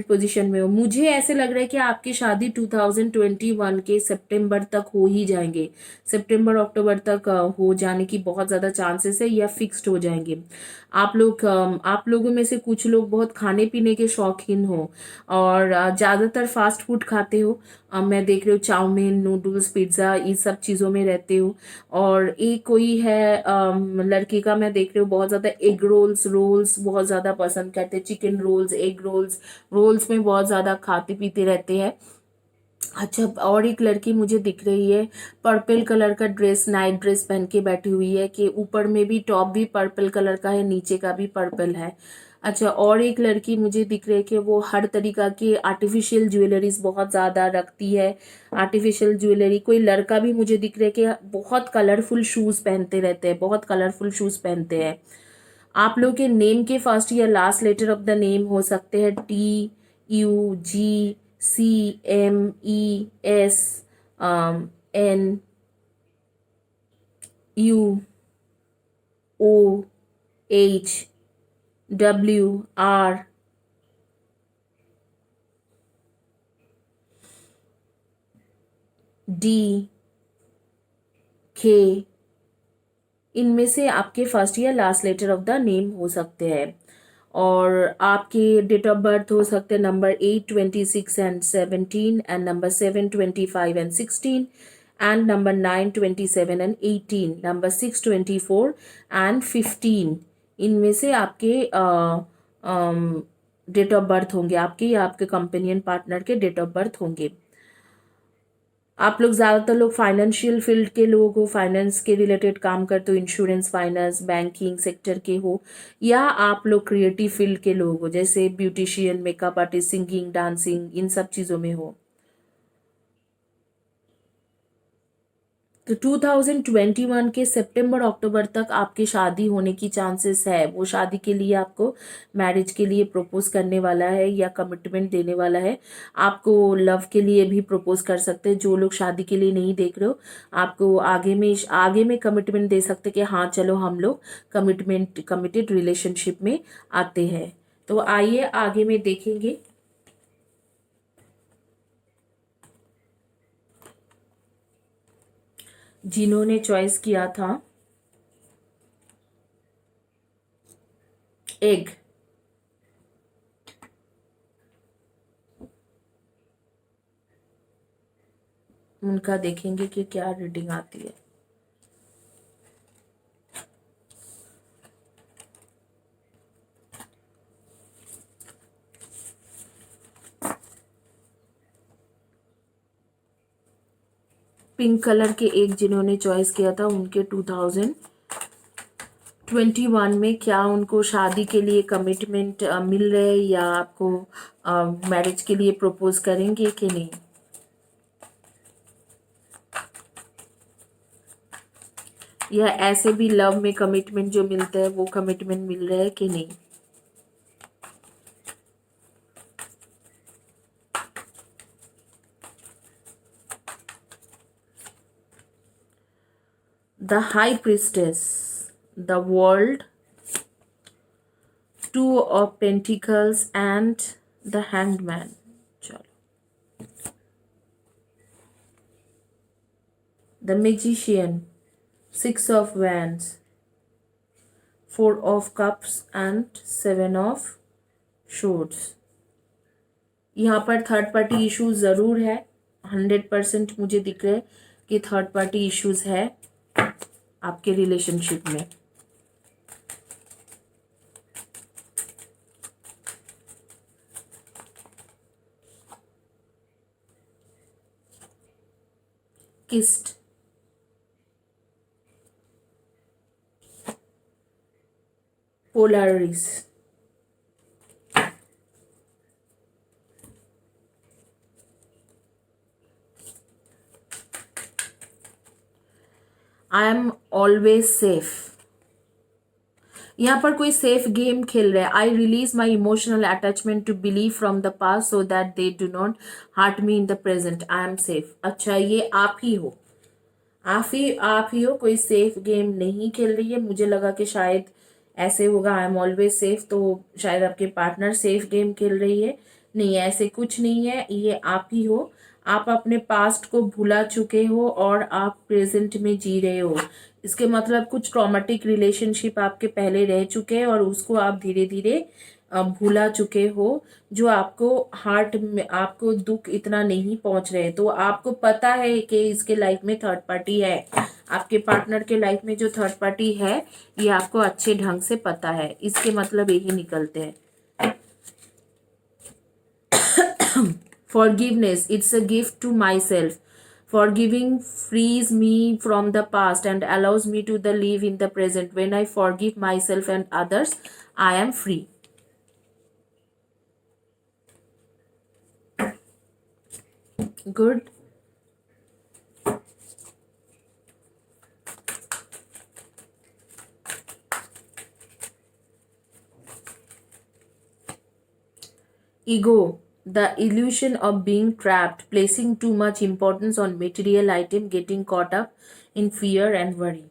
पोजीशन में हो। मुझे ऐसे लग रहा है कि आपकी शादी 2021 के सितंबर तक हो ही जाएंगे, सितंबर अक्टूबर तक हो जाने की बहुत ज़्यादा चांसेस है या फिक्स्ड हो जाएंगे। आप लोगों में से कुछ लोग बहुत खाने पीने के शौकीन हो और ज़्यादातर फास्ट फूड खाते हो। मैं देख रही हूँ चाउमीन, नूडल्स, पिज्ज़ा, इस सब चीज़ों में रहते हो। और एक कोई है लड़की का मैं देख रही हूँ बहुत ज़्यादा एग रोल्स बहुत ज़्यादा पसंद करते हैं, चिकन रोल्स, एग रोल्स में बहुत ज़्यादा खाते पीते रहते हैं। अच्छा, और एक लड़की मुझे दिख रही है पर्पल कलर का ड्रेस, नाइट ड्रेस पहन के बैठी हुई है, कि ऊपर में भी टॉप भी पर्पल कलर का है, नीचे का भी पर्पल है। अच्छा, और एक लड़की मुझे दिख रही है कि वो हर तरीका की आर्टिफिशियल ज्वेलरीज बहुत ज़्यादा रखती है। आर्टिफिशियल ज्वेलरी, कोई लड़का भी मुझे दिख रहा है कि बहुत कलरफुल शूज़ पहनते रहते हैं, बहुत कलरफुल शूज़ पहनते हैं। आप लोग के नेम के फर्स्ट या last letter of the name हो सकते हैं TUWOH, इनमें से आपके फर्स्ट या last letter of the name हो सकते हैं। और आपके डेट ऑफ बर्थ हो सकते हैं number 8, 26 and 17 and number 7, 25 and 16 and number 9, 27 and 18, number 6, 24 and 15। इनमें से आपके डेट ऑफ बर्थ होंगे, आपके या आपके कंपेनियन पार्टनर के डेट ऑफ बर्थ होंगे। आप लोग ज़्यादातर लोग फाइनेंशियल फील्ड के लोग हो, फाइनेंस के रिलेटेड काम करते हो, इंश्योरेंस, फाइनेंस, बैंकिंग सेक्टर के हो, या आप लोग क्रिएटिव फील्ड के लोग हो, जैसे beautician, makeup artist, singing, dancing, इन सब चीज़ों में हो। तो 2021 के सितंबर अक्टूबर तक आपकी शादी होने की चांसेस है। वो शादी के लिए आपको, मैरिज के लिए प्रपोज करने वाला है या कमिटमेंट देने वाला है। आपको लव के लिए भी प्रपोज कर सकते हैं। जो लोग शादी के लिए नहीं देख रहे हो, आपको आगे में कमिटमेंट दे सकते कि हाँ चलो हम लोग कमिटेड रिलेशनशिप में आते हैं। तो आइए आगे में देखेंगे। जिन्होंने चॉइस किया था एग, उनका देखेंगे कि क्या रीडिंग आती है। पिंक कलर के एक जिन्होंने चॉइस किया था, उनके 2021 में क्या उनको शादी के लिए कमिटमेंट मिल रहे हैं, या आपको मैरिज के लिए प्रपोज करेंगे कि नहीं। या ऐसे भी लव में कमिटमेंट जो मिलता है वो कमिटमेंट मिल रहा है कि नहीं। The high priestess, the world, 2 of pentacles and the hanged man. चलो, the magician, 6 of wands, 4 of cups and 7 of swords. यहाँ पर थर्ड पार्टी इश्यूज ज़रूर है। 100% मुझे दिख रहा है कि थर्ड पार्टी इश्यूज है आपके रिलेशनशिप में। किस्ट, Polaris, I am always safe. यहाँ पर कोई सेफ गेम खेल रहा है। I release my emotional attachment to believe from the past so that they do not hurt me in the present, I am safe. अच्छा, ये आप ही हो, आप ही हो। कोई सेफ गेम नहीं खेल रही है। मुझे लगा कि शायद ऐसे होगा, आई एम ऑलवेज सेफ, तो शायद आपके पार्टनर सेफ गेम खेल रही है। नहीं, ऐसे कुछ नहीं है, ये आप ही हो। आप अपने पास्ट को भुला चुके हो और आप प्रेजेंट में जी रहे हो। इसके मतलब कुछ ट्रॉमेटिक रिलेशनशिप आपके पहले रह चुके हैं और उसको आप धीरे धीरे भुला चुके हो, जो आपको हार्ट में आपको दुख इतना नहीं पहुंच रहे। तो आपको पता है कि इसके लाइफ में थर्ड पार्टी है, आपके पार्टनर के लाइफ में जो थर्ड पार्टी है, ये आपको अच्छे ढंग से पता है। इसके मतलब यही निकलते हैं। Forgiveness, it's a gift to myself. Forgiving frees me from the past and allows me to live in the present. When I forgive myself and others, I am free. Good. Ego, the illusion of being trapped, placing too much importance on material item, getting caught up in fear and worry.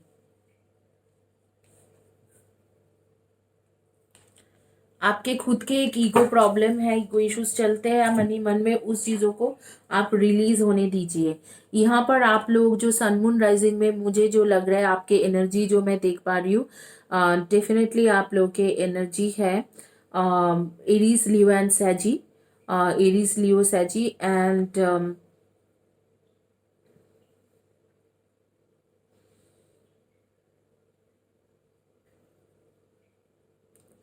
आपके खुद के एक ego problem है, ego issues चलते हैं money मन में, उस चीज़ों को आप रिलीज होने दीजिए। यहाँ पर आप लोग जो सन मून राइजिंग में मुझे जो लग रहा है आपके एनर्जी जो मैं देख पा रही हूँ, डेफिनेटली आप लोग के एनर्जी है Aries Leo and Sagi, Aries Leo Sagi and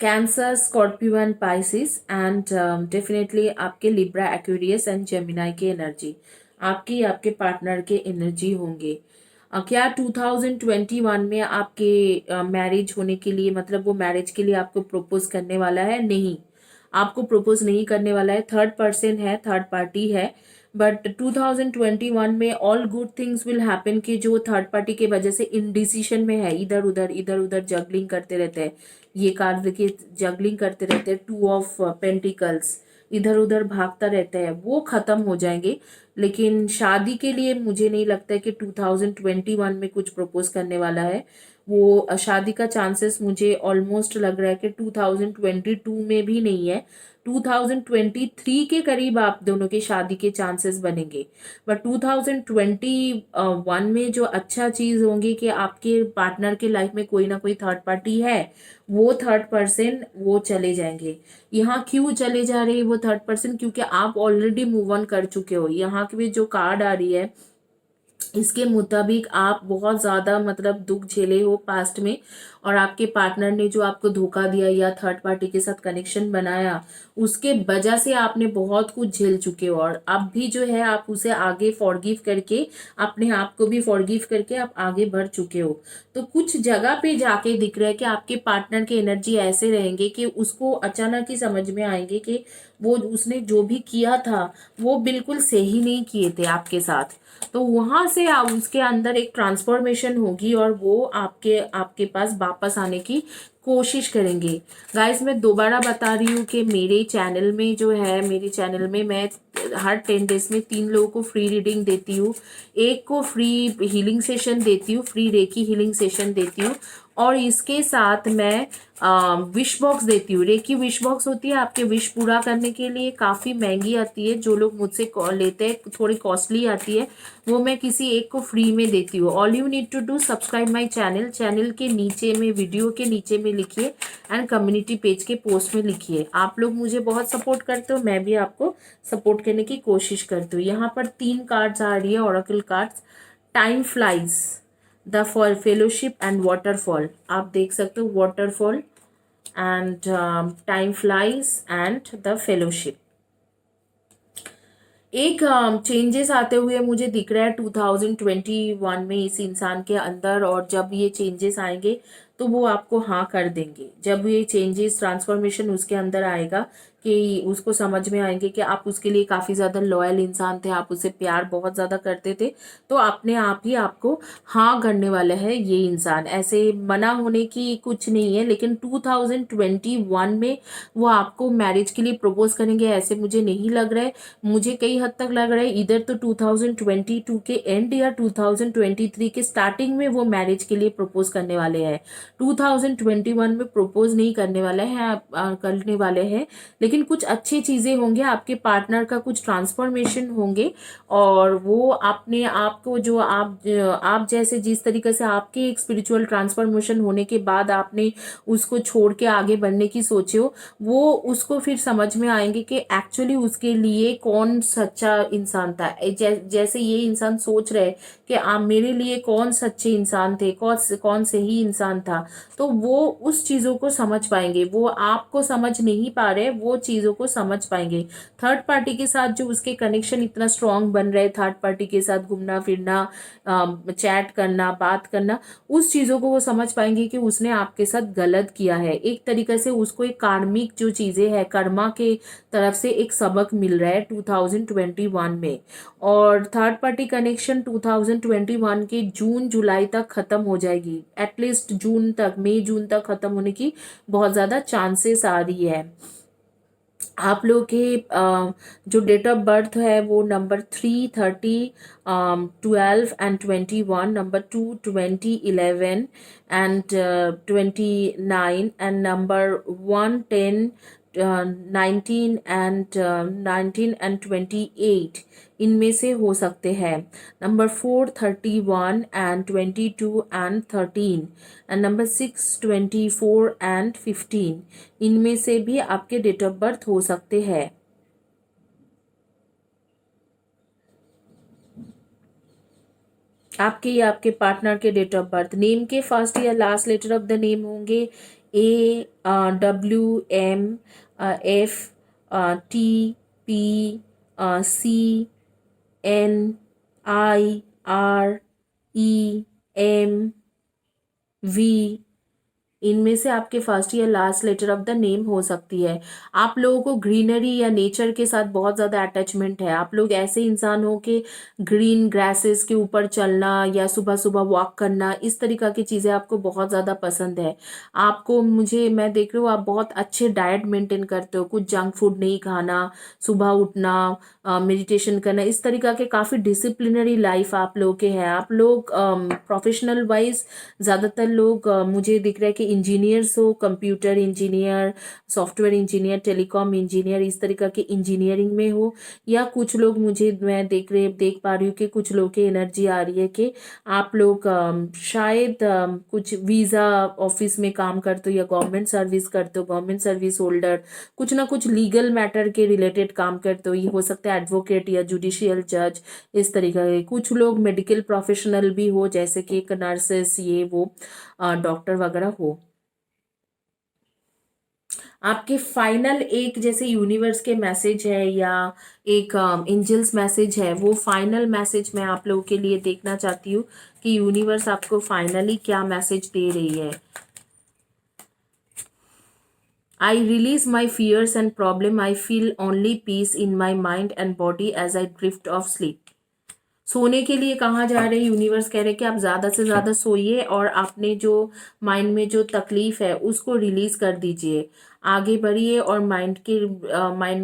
Cancer, Scorpio and Pisces and definitely आपके लिब्रा, एक्वेरियस एंड जेमिनाई की एनर्जी आपकी आपके पार्टनर के एनर्जी होंगे। क्या 2021 में आपके मैरिज होने के लिए, मतलब वो मैरिज के लिए आपको प्रपोज करने वाला है? नहीं, आपको प्रपोज नहीं करने वाला है। थर्ड पर्सन है, थर्ड पार्टी है, बट 2021 में all good things will happen. कि जो थर्ड पार्टी के वजह से इनडिसीशन में है, इधर उधर जगलिंग करते रहते हैं, ये कार्ड देखिए, जगलिंग करते रहते हैं, टू ऑफ पेंटिकल्स, इधर उधर भागता रहता है, वो खत्म हो जाएंगे। लेकिन शादी के लिए मुझे नहीं लगता है कि 2021 में कुछ प्रपोज करने वाला है। वो शादी का चांसेस मुझे ऑलमोस्ट लग रहा है कि 2022 में भी नहीं है, 2023 के करीब आप दोनों की शादी के चांसेस बनेंगे। बट 2021 में जो अच्छा चीज़ होंगी कि आपके पार्टनर के लाइफ में कोई ना कोई थर्ड पार्टी है, वो थर्ड पर्सन वो चले जाएंगे। यहाँ क्यों चले जा रहे हैं वो थर्ड पर्सन? क्योंकि आप ऑलरेडी मूव ऑन कर चुके हो। यहाँ की भी जो कार्ड आ रही है इसके मुताबिक आप बहुत ज़्यादा मतलब दुख झेले हो पास्ट में, और आपके पार्टनर ने जो आपको धोखा दिया या थर्ड पार्टी के साथ कनेक्शन बनाया, उसके वजह से आपने बहुत कुछ झेल चुके हो। और अब भी जो है आप उसे आगे फॉरगिव करके, अपने आप को भी फॉरगिव करके आप आगे बढ़ चुके हो। तो कुछ जगह पे जाके दिख रहा है कि आपके पार्टनर के एनर्जी ऐसे रहेंगे कि उसको अचानक ही समझ में आएंगे कि वो उसने जो भी किया था वो बिल्कुल सही नहीं किए थे आपके साथ। तो वहां से आप उसके अंदर एक ट्रांसफॉर्मेशन होगी और वो आपके आपके पास वापस आने की कोशिश करेंगे। गाइस, मैं दोबारा बता रही हूँ कि मेरे चैनल में जो है, मेरे चैनल में मैं हर 10 डेज में 3 लोगों को फ्री रीडिंग देती हूँ, एक को फ्री हीलिंग सेशन देती हूँ, फ्री रेकी हीलिंग सेशन देती हूँ, और इसके साथ मैं विश बॉक्स देती हूँ। रेकी विश बॉक्स होती है आपके विश पूरा करने के लिए, काफ़ी महंगी आती है, जो लोग मुझसे लेते हैं थोड़ी कॉस्टली आती है, वो मैं किसी एक को फ्री में देती हूँ। All you need to do subscribe my channel, channel के नीचे में, वीडियो के नीचे में लिखिए एंड कम्युनिटी पेज के पोस्ट में लिखिए। आप लोग मुझे बहुत सपोर्ट करते हो, मैं भी आपको सपोर्ट करने की कोशिश करती हूँ। यहाँ पर 3 कार्ड्स आ रही है, Oracle cards. Time flies, the fall fellowship and waterfall. आप देख सकते हो waterfall and time flies and the fellowship. एक चेंजेस आते हुए मुझे दिख रहा है 2021 में इस इंसान के अंदर, और जब ये चेंजेस आएंगे तो वो आपको हाँ कर देंगे। जब ये चेंजेस ट्रांसफॉर्मेशन उसके अंदर आएगा कि उसको समझ में आएंगे कि आप उसके लिए काफ़ी ज़्यादा लॉयल इंसान थे, आप उसे प्यार बहुत ज़्यादा करते थे, तो अपने आप ही आपको हाँ करने वाला है ये इंसान। ऐसे मना होने की कुछ नहीं है, लेकिन 2021 में वो आपको मैरिज के लिए प्रपोज करेंगे ऐसे मुझे नहीं लग रहा है। मुझे कई हद तक लग रहा है इधर तो 2022 के एंड या 2023 के स्टार्टिंग में वो मैरिज के लिए प्रपोज करने वाले हैं। 2021 में प्रपोज नहीं करने वाले हैं, करने वाले हैं, लेकिन कुछ अच्छी चीज़ें होंगे, आपके पार्टनर का कुछ ट्रांसफॉर्मेशन होंगे, और वो अपने आप को जो आप जैसे जिस तरीके से आपके एक स्पिरिचुअल ट्रांसफॉर्मेशन होने के बाद आपने उसको छोड़ के आगे बढ़ने की सोचे हो, वो उसको फिर समझ में आएंगे कि एक्चुअली उसके लिए कौन सच्चा इंसान था। जैसे ये इंसान सोच रहे कि आप मेरे लिए कौन सच्चे इंसान थे, कौन सही इंसान था, तो वो उस चीज़ों को समझ पाएंगे। वो आपको समझ नहीं पा रहे, वो वो चीज़ों को समझ पाएंगे। थर्ड पार्टी के साथ जो उसके कनेक्शन इतना स्ट्रांग बन रहे, थर्ड पार्टी के साथ घूमना फिरना, चैट करना, बात करना, उस चीज़ों को वो समझ पाएंगे कि उसने आपके साथ गलत किया है। एक तरीके से उसको एक कार्मिक जो चीज़ें हैं, कर्मा के तरफ से एक सबक मिल रहा है 2021 में। और थर्ड पार्टी कनेक्शन 2021 के जून जुलाई तक खत्म हो जाएगी, एटलीस्ट जून तक, मई जून तक खत्म होने की बहुत ज़्यादा चांसेस आ रही है। आप लोग के जो डेट ऑफ बर्थ है वो number 3, 30, 12 and 21, number 2, 20, 11 and 29, and number 1, 10, 19 and इनमें से हो सकते हैं। Number 4, 31 and 22 and 13, and number 6, 24 and 15, इनमें से भी आपके डेट ऑफ बर्थ हो सकते हैं। आपके या आपके पार्टनर के डेट ऑफ बर्थ, नेम के फर्स्ट या last letter of the name होंगे AWMFTCNIREMV, इनमें से आपके फर्स्ट या last letter of the name हो सकती है। आप लोगों को ग्रीनरी या नेचर के साथ बहुत ज़्यादा अटैचमेंट है। आप लोग ऐसे इंसान हो कि ग्रीन ग्रासेस के ऊपर चलना या सुबह सुबह वॉक करना, इस तरीक़ा की चीज़ें आपको बहुत ज़्यादा पसंद है। आपको, मुझे, मैं देख रही हूँ आप बहुत अच्छे डाइट मेंटेन करते हो, कुछ जंक फूड नहीं खाना, सुबह उठना, मेडिटेशन करना, इस तरीक़ा के काफ़ी डिसिप्लिनरी लाइफ आप लोगों के हैं। आप लोग प्रोफेशनल वाइज ज़्यादातर लोग मुझे दिख रहा है कि इंजीनियर्स हो, computer engineer, software engineer, telecom engineer, इस तरीक़ा के इंजीनियरिंग में हो। या कुछ लोग, मुझे, मैं देख पा रही हूँ कि कुछ लोग की एनर्जी आ रही है कि आप लोग शायद कुछ वीज़ा ऑफिस में काम करते हो या गवर्नमेंट सर्विस करते हो, गवर्नमेंट सर्विस होल्डर, कुछ ना कुछ लीगल मैटर के रिलेटेड काम करते हो। ये हो सकता है एडवोकेट या जुडिशियल जज, इस तरीके के। कुछ लोग मेडिकल प्रोफेशनल भी हो, जैसे कि एक नर्सेस, ये वो डॉक्टर वगैरह हो। आपके फाइनल एक जैसे यूनिवर्स के मैसेज है या एक एंजल्स मैसेज है, वो फाइनल मैसेज मैं आप लोगों के लिए देखना चाहती हूँ कि यूनिवर्स आपको फाइनली क्या मैसेज दे रही है। I release my fears and problem. I feel only peace in my mind and body as I drift off sleep. सोने के लिए कहाँ जा रहे हैं, यूनिवर्स कह रहे हैं कि आप ज़्यादा से ज़्यादा सोइए और आपने जो माइंड में जो तकलीफ़ है उसको रिलीज़ कर दीजिए, आगे बढ़िए और माइंड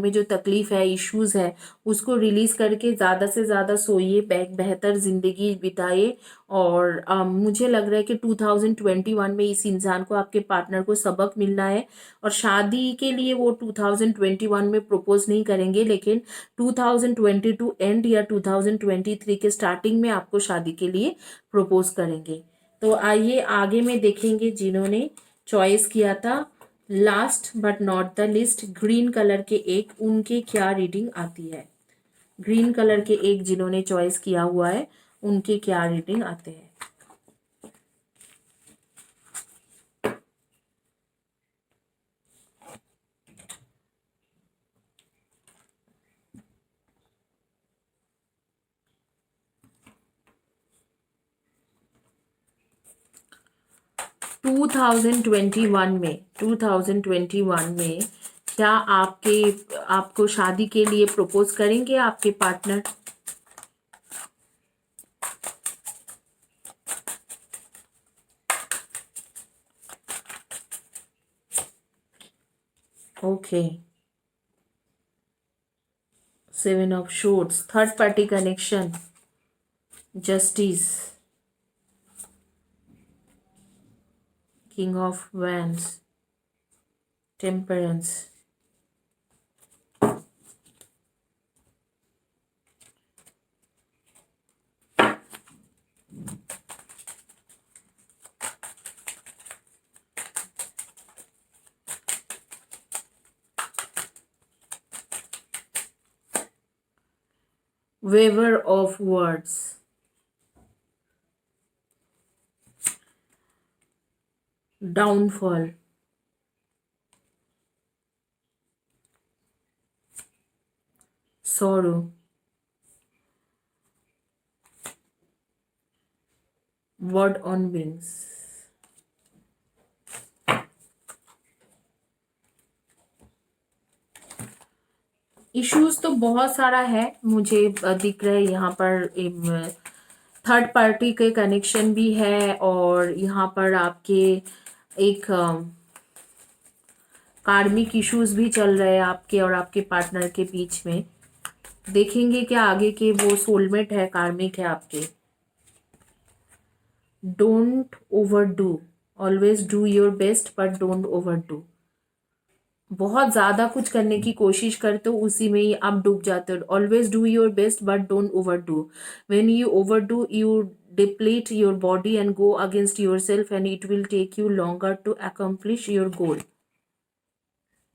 में जो तकलीफ़ है, इश्यूज़ है, उसको रिलीज़ करके ज़्यादा से ज़्यादा सोइए, बेहतर ज़िंदगी बिताइए। और मुझे लग रहा है कि 2021 में इस इंसान को, आपके पार्टनर को सबक मिलना है। और शादी के लिए वो 2021 में प्रपोज नहीं करेंगे, लेकिन 2022 एंड या 2023 के स्टार्टिंग में आपको शादी के लिए प्रपोज करेंगे। तो आइए आगे में देखेंगे जिन्होंने चॉइस किया था last but not the list green colour के एक, उनके क्या रीडिंग आती है। ग्रीन कलर के एक जिन्होंने चॉइस किया हुआ है, उनके क्या रीडिंग आते हैं। 2021 में क्या आपको शादी के लिए प्रपोज करेंगे आपके partner. Okay, 7 of swords, third party connection, justice, king of wands, temperance, weaver of words, downfall, sorrow, bird on wings. Issues तो बहुत सारा है, मुझे दिख रहा है यहाँ पर थर्ड पार्टी के कनेक्शन भी है, और यहाँ पर आपके एक कार्मिक इश्यूज भी चल रहे हैं आपके और आपके पार्टनर के बीच में। देखेंगे क्या आगे के, वो सोलमेट है, कार्मिक है आपके। Don't over do, always do your best but don't over do. बहुत ज्यादा कुछ करने की कोशिश करते हो, उसी में ही आप डूब जाते हो। Always do your best but don't overdo. When you overdo you deplete your body and go against yourself and it will take you longer to accomplish your goal.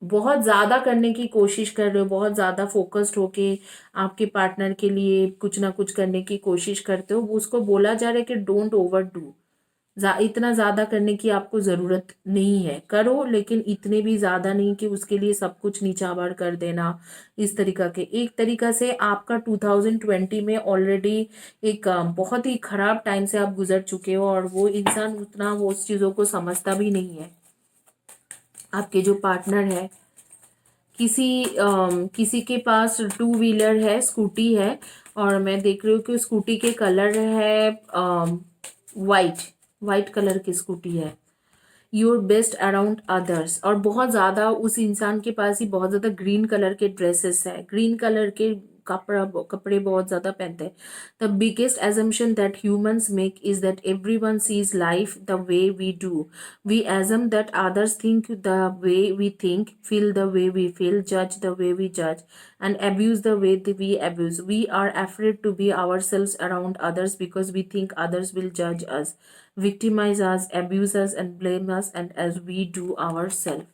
बहुत ज्यादा करने की कोशिश कर रहे हो, बहुत ज्यादा फोकस्ड होके आपके पार्टनर के लिए कुछ ना कुछ करने की कोशिश करते हो। उसको बोला जा रहा है कि डोंट ओवर डू। इतना ज्यादा करने की आपको जरूरत नहीं है, करो लेकिन इतने भी ज्यादा नहीं कि उसके लिए सब कुछ नीचावर कर देना। इस तरीका के एक तरीका से आपका 2020 में ऑलरेडी एक बहुत ही खराब टाइम से आप गुजर चुके हो, और वो इंसान उतना वो उस चीजों को समझता भी नहीं है। आपके जो पार्टनर है, किसी के पास टू व्हीलर है, स्कूटी है, और मैं देख रही हूँ कि स्कूटी के कलर है वाइट, वाइट कलर की स्कूटी है। योर बेस्ट अराउंड अदर्स, और बहुत ज़्यादा उस इंसान के पास ही बहुत ज़्यादा ग्रीन कलर के ड्रेसेस है, ग्रीन कलर के कपड़े बहुत ज़्यादा पहनते हैं। The biggest assumption that humans make is that every one seize life the way we do. We एजम that others think the way we think, feel the way we feel, जज the way we जज, and abuse the way that we abuse. We are afraid to be ourselves around others because we think others will judge us, victimize us, abuse us, and blame us, and as we do ourselves.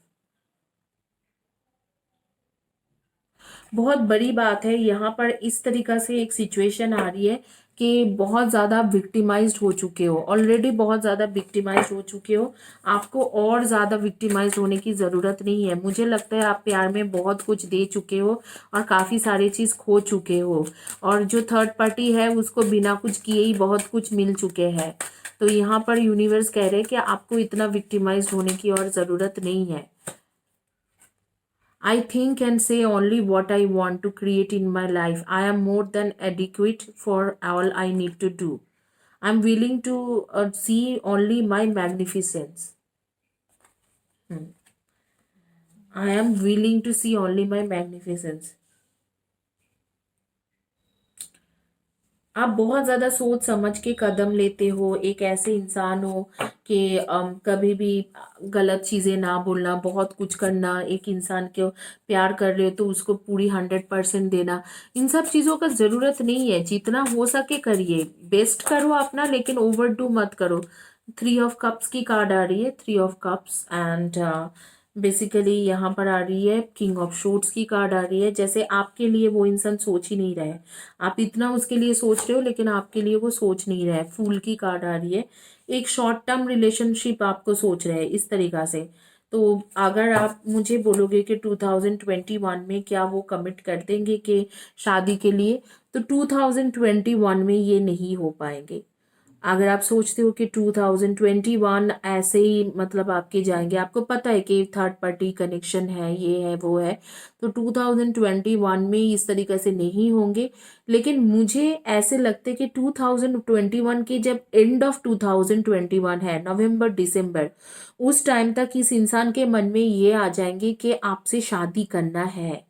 बहुत बड़ी बात है यहाँ पर। इस तरीका से एक सिचुएशन आ रही है कि बहुत ज़्यादा विक्टिमाइज्ड हो चुके हो, ऑलरेडी बहुत ज़्यादा विक्टिमाइज्ड हो चुके हो। आपको और ज़्यादा विक्टिमाइज्ड होने की ज़रूरत नहीं है। मुझे लगता है आप प्यार में बहुत कुछ दे चुके हो और काफ़ी सारी चीज़ खो चुके हो, और जो थर्ड पार्टी है उसको बिना कुछ किए ही बहुत कुछ मिल चुके हैं। तो यहाँ पर यूनिवर्स कह रहे हैं कि आपको इतना विक्टिमाइज्ड होने की और ज़रूरत नहीं है। I think and say only what I want to create in my life. I am more than adequate for all I need to do. I'm willing to see only my magnificence. I am willing to see only my magnificence. आप बहुत ज़्यादा सोच समझ के कदम लेते हो, एक ऐसे इंसान हो कि कभी भी गलत चीज़ें ना बोलना, बहुत कुछ करना, एक इंसान को प्यार कर रहे हो तो उसको पूरी 100% देना। इन सब चीज़ों का ज़रूरत नहीं है, जितना हो सके करिए, बेस्ट करो अपना, लेकिन ओवर डू मत करो। 3 ऑफ कप्स की कार्ड आ रही है, 3 ऑफ कप्स, एंड बेसिकली यहाँ पर आ रही है किंग ऑफ शॉर्ट्स की कार्ड आ रही है। जैसे आपके लिए वो इंसान सोच ही नहीं रहा है, आप इतना उसके लिए सोच रहे हो लेकिन आपके लिए वो सोच नहीं रहा है। फूल की कार्ड आ रही है, एक शॉर्ट टर्म रिलेशनशिप आपको सोच रहे हैं इस तरीका से। तो अगर आप मुझे बोलोगे कि 2021 में क्या वो कमिट कर देंगे कि शादी के लिए, तो 2021 में ये नहीं हो पाएंगे। अगर आप सोचते हो कि 2021 ऐसे ही मतलब आपके जाएंगे, आपको पता है कि थर्ड पार्टी कनेक्शन है, ये है वो है, तो 2021 में इस तरीके से नहीं होंगे। लेकिन मुझे ऐसे लगता है कि 2021 के जब एंड ऑफ 2021 है, नवंबर दिसंबर, उस टाइम तक इस इंसान के मन में ये आ जाएंगे कि आपसे शादी करना है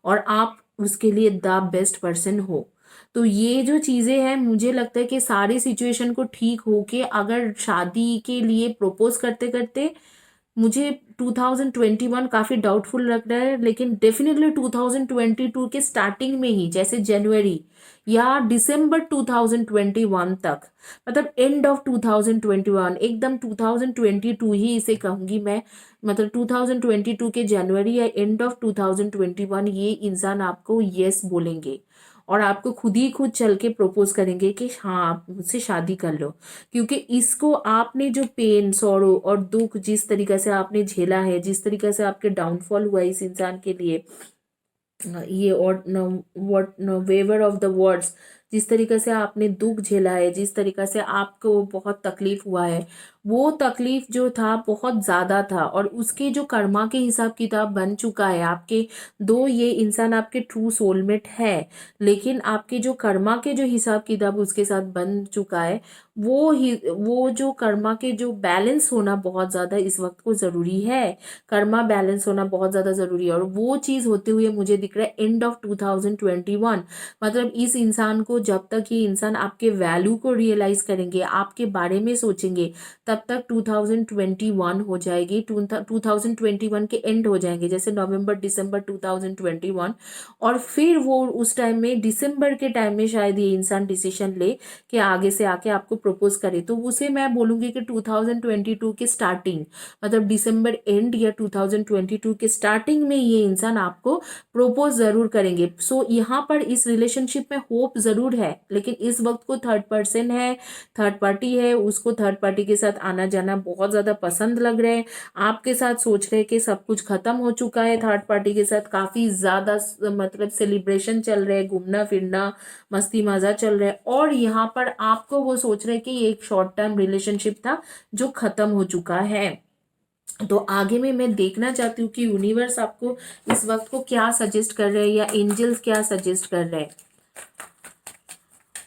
और आप उसके लिए द बेस्ट पर्सन हो। तो ये जो चीज़ें हैं, मुझे लगता है कि सारी सिचुएशन को ठीक होके अगर शादी के लिए प्रपोज करते करते, मुझे 2021 काफ़ी डाउटफुल लग रहा है, लेकिन डेफिनेटली 2022 के स्टार्टिंग में ही, जैसे जनवरी या दिसंबर 2021 तक, मतलब एंड ऑफ 2021, एकदम 2022 ही इसे कहूँगी मैं, मतलब 2022 के जनवरी या एंड ऑफ 2021 ये इंसान आपको यस बोलेंगे और आपको खुद ही खुद चल के प्रपोज करेंगे कि हाँ आप मुझसे शादी कर लो। क्योंकि इसको आपने जो पेन, सॉरो और दुख जिस तरीके से आपने झेला है, जिस तरीके से आपके डाउनफॉल हुआ इस इंसान के लिए, ये और what weaver of the words, जिस तरीके से आपने दुख झेला है, जिस तरीके से आपको बहुत तकलीफ हुआ है, वो तकलीफ जो था बहुत ज़्यादा था, और उसके जो कर्मा के हिसाब किताब बन चुका है आपके। दो ये इंसान आपके ट्रू सोलमेट है, लेकिन आपके जो कर्मा के जो हिसाब किताब उसके साथ बन चुका है, वो जो कर्मा के जो बैलेंस होना बहुत ज़्यादा इस वक्त को ज़रूरी है। कर्मा बैलेंस होना बहुत ज़्यादा ज़रूरी है, और वो चीज़ होते हुए मुझे दिख रहा है एंड ऑफ 2021। मतलब इस इंसान को, जब तक ये इंसान आपके वैल्यू को रियलाइज करेंगे, आपके बारे में सोचेंगे, तब तक 2021 हो जाएगी। 2021 के एंड हो जाएंगे, जैसे नवंबर दिसंबर 2021। और फिर वो उस टाइम में, दिसंबर के टाइम में शायद ये इंसान डिसीजन ले कि आगे से आके आपको प्रपोज करे, तो उसे मैं बोलूँगी कि 2022 के स्टार्टिंग, मतलब दिसंबर एंड या 2022 के स्टार्टिंग में ये इंसान आपको प्रपोज ज़रूर करेंगे। सो यहाँ पर इस रिलेशनशिप में होप ज़रूर है, लेकिन इस वक्त को थर्ड पर्सन है, थर्ड पार्टी है, उसको थर्ड पार्टी के साथ आना जाना बहुत ज़्यादा पसंद लग रहा है। आपके साथ सोच रहे हैं कि सब कुछ खत्म हो चुका है, थर्ड पार्टी के साथ काफ़ी ज़्यादा मतलब सेलिब्रेशन चल रहे हैं, घूमना फिरना मस्ती मज़ा चल रहा है, और यहाँ पर आपको वो सोच रहे हैं कि ये एक शॉर्ट टर्म रिलेशनशिप था जो खत्म हो चुका है। तो आगे में मैं देखना चाहती हूँ कि यूनिवर्स आपको इस वक्त को क्या सजेस्ट कर रहे हैं, या एंजल्स क्या सजेस्ट कर रहे हैं।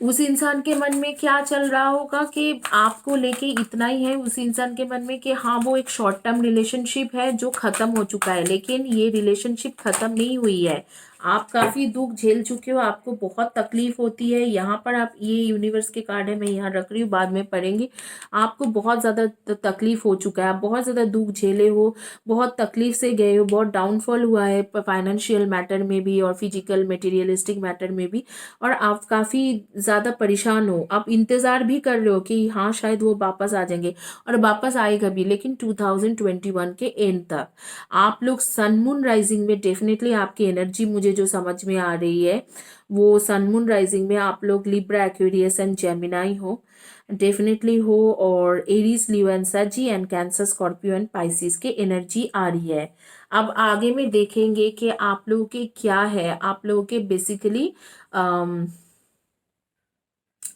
उस इंसान के मन में क्या चल रहा होगा कि आपको लेके इतना ही है उस इंसान के मन में कि हाँ, वो एक शॉर्ट टर्म रिलेशनशिप है जो खत्म हो चुका है, लेकिन ये रिलेशनशिप खत्म नहीं हुई है। आप काफी दुख झेल चुके हो, आपको बहुत तकलीफ होती है। यहाँ पर आप, ये यूनिवर्स के कार्ड है, मैं यहाँ रख रही हूँ, बाद में पढ़ेंगे। आपको बहुत ज्यादा तकलीफ हो चुका है, आप बहुत ज्यादा दुख झेले हो, बहुत तकलीफ से गए हो, बहुत डाउनफॉल हुआ है फाइनेंशियल मैटर में भी और फिजिकल मटेरियलिस्टिक मैटर में भी, और आप काफ़ी ज़्यादा परेशान हो। आप इंतज़ार भी कर रहे हो कि हाँ, शायद वो वापस आ जाएंगे, और वापस आएगा भी, लेकिन 2021 के एंड तक। आप लोग सन मून राइजिंग में डेफिनेटली, आपकी एनर्जी मुझे जो समझ में आ रही है, वो सन मून राइजिंग में आप लोग लिब्रा, एक्वेरियस एंड जेमिनाई हो, डेफिनेटली हो, और एरीज, लियो एंड सजी and Cancer, Scorpio and Pisces की एनर्जी आ रही है। अब आगे में देखेंगे कि आप लोगों के क्या है। आप लोगों के बेसिकली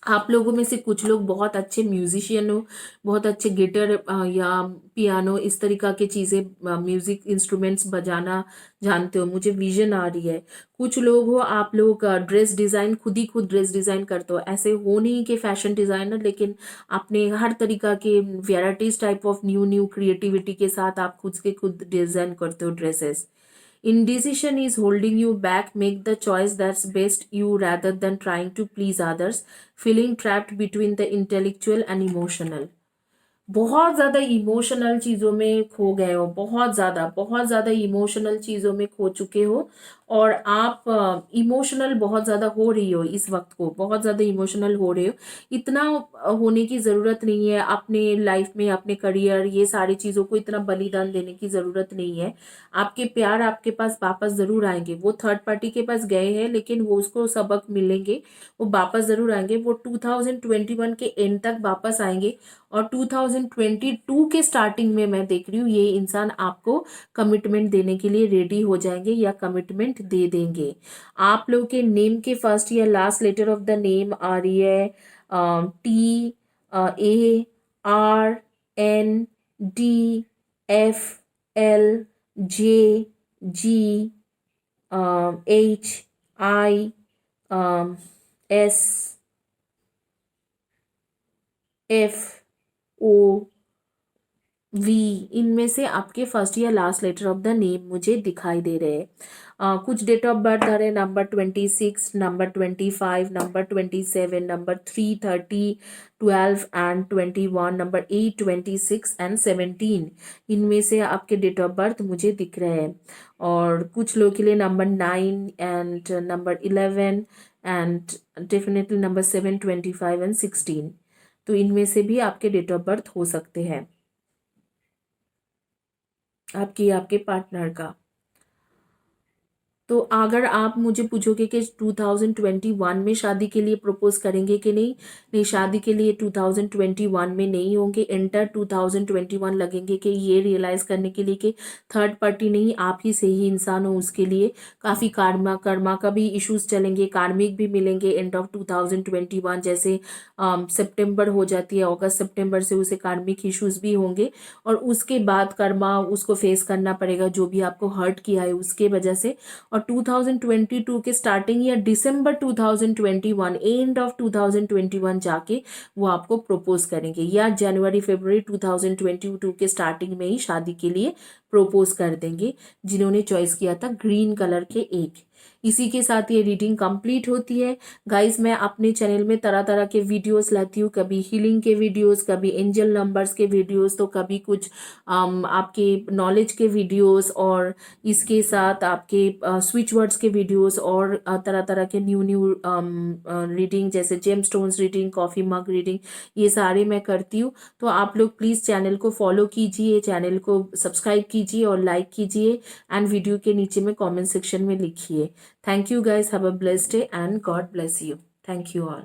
आप लोगों में से कुछ लोग बहुत अच्छे म्यूजिशियन हो, बहुत अच्छे गिटार या पियानो, इस तरीका की चीज़ें, म्यूजिक इंस्ट्रूमेंट्स बजाना जानते हो, मुझे विजन आ रही है। कुछ लोग हो, आप लोग ड्रेस डिज़ाइन, खुद ही खुद ड्रेस डिज़ाइन करते हो। ऐसे हो नहीं कि फैशन डिज़ाइनर, लेकिन अपने हर तरीका के varieties type of new new creativity के साथ आप खुद के खुद डिज़ाइन करते हो dresses. Indecision is holding you back. Make the choice that's best you rather than trying to please others. Feeling trapped between the intellectual and emotional. बहुत ज़्यादा इमोशनल चीज़ों में खो गए हो, बहुत ज़्यादा इमोशनल चीज़ों में खो चुके हो, और आप इमोशनल बहुत ज़्यादा हो रही हो इस वक्त को, बहुत ज़्यादा इमोशनल हो रहे हो। इतना होने की ज़रूरत नहीं है अपने लाइफ में, अपने करियर, ये सारी चीज़ों को इतना बलिदान देने की ज़रूरत नहीं है। आपके प्यार आपके पास वापस ज़रूर आएंगे। वो थर्ड पार्टी के पास गए हैं, लेकिन वो उसको सबक मिलेंगे, वो वापस ज़रूर आएंगे। वो 2021 के एंड तक वापस आएंगे, और 2022 के स्टार्टिंग में मैं देख रही हूँ ये इंसान आपको कमिटमेंट देने के लिए रेडी हो जाएंगे, या कमिटमेंट दे देंगे। आप लोग के नेम के फर्स्ट या last letter of the name आ रही है TARNDFLGHISFO वी। इनमें से आपके फर्स्ट या last letter of the name मुझे दिखाई दे रहे हैं। कुछ डेट ऑफ बर्थ आ रहे हैं, number 26, number 25, number 27, number 330, 12 and 21, number 8, 26 and 17। इनमें से आपके डेट ऑफ बर्थ मुझे दिख रहे हैं। और कुछ लोग के लिए number 9 and number 11 and definitely number 7, 25 and 16। तो इनमें से भी आपके डेट ऑफ बर्थ हो सकते हैं, आपके पार्टनर का। तो अगर आप मुझे पूछोगे कि 2021 में शादी के लिए प्रपोज करेंगे कि नहीं, नहीं, शादी के लिए 2021 में नहीं होंगे। इंटर 2021 लगेंगे कि ये रियलाइज करने के लिए कि थर्ड पार्टी नहीं, आप ही सही इंसान हो उसके लिए। काफ़ी कर्मा कर्मा का भी इश्यूज चलेंगे, कार्मिक भी मिलेंगे एंड ऑफ 2021। जैसे सितंबर हो जाती है, अगस्त सितंबर से उसे कार्मिक इश्यूज भी होंगे और उसके बाद कर्मा उसको फेस करना पड़ेगा जो भी आपको हर्ट किया है उसके वजह से। और 2022 के स्टार्टिंग या दिसंबर 2021, एंड ऑफ 2021 जाके वो आपको प्रपोज करेंगे, या जनवरी फरवरी 2022 के स्टार्टिंग में ही शादी के लिए प्रपोज कर देंगे जिन्होंने चॉइस किया था ग्रीन कलर के एक। इसी के साथ ये रीडिंग कंप्लीट होती है। गाइस, मैं अपने चैनल में तरह तरह के वीडियोस लाती हूँ, कभी हीलिंग के वीडियोस, कभी एंजल नंबर्स के वीडियोस, तो कभी कुछ आपके नॉलेज के वीडियोस, और इसके साथ आपके स्विच वर्ड्स के वीडियोस, और तरह तरह के न्यू न्यू रीडिंग जैसे gemstones reading, coffee mug reading, ये सारे मैं करती हूँ। तो आप लोग प्लीज़ चैनल को फॉलो कीजिए, चैनल को सब्सक्राइब कीजिए और लाइक कीजिए, एंड वीडियो के नीचे में कमेंट सेक्शन में लिखिए। Thank you guys, have a blessed day and God bless you. Thank you all.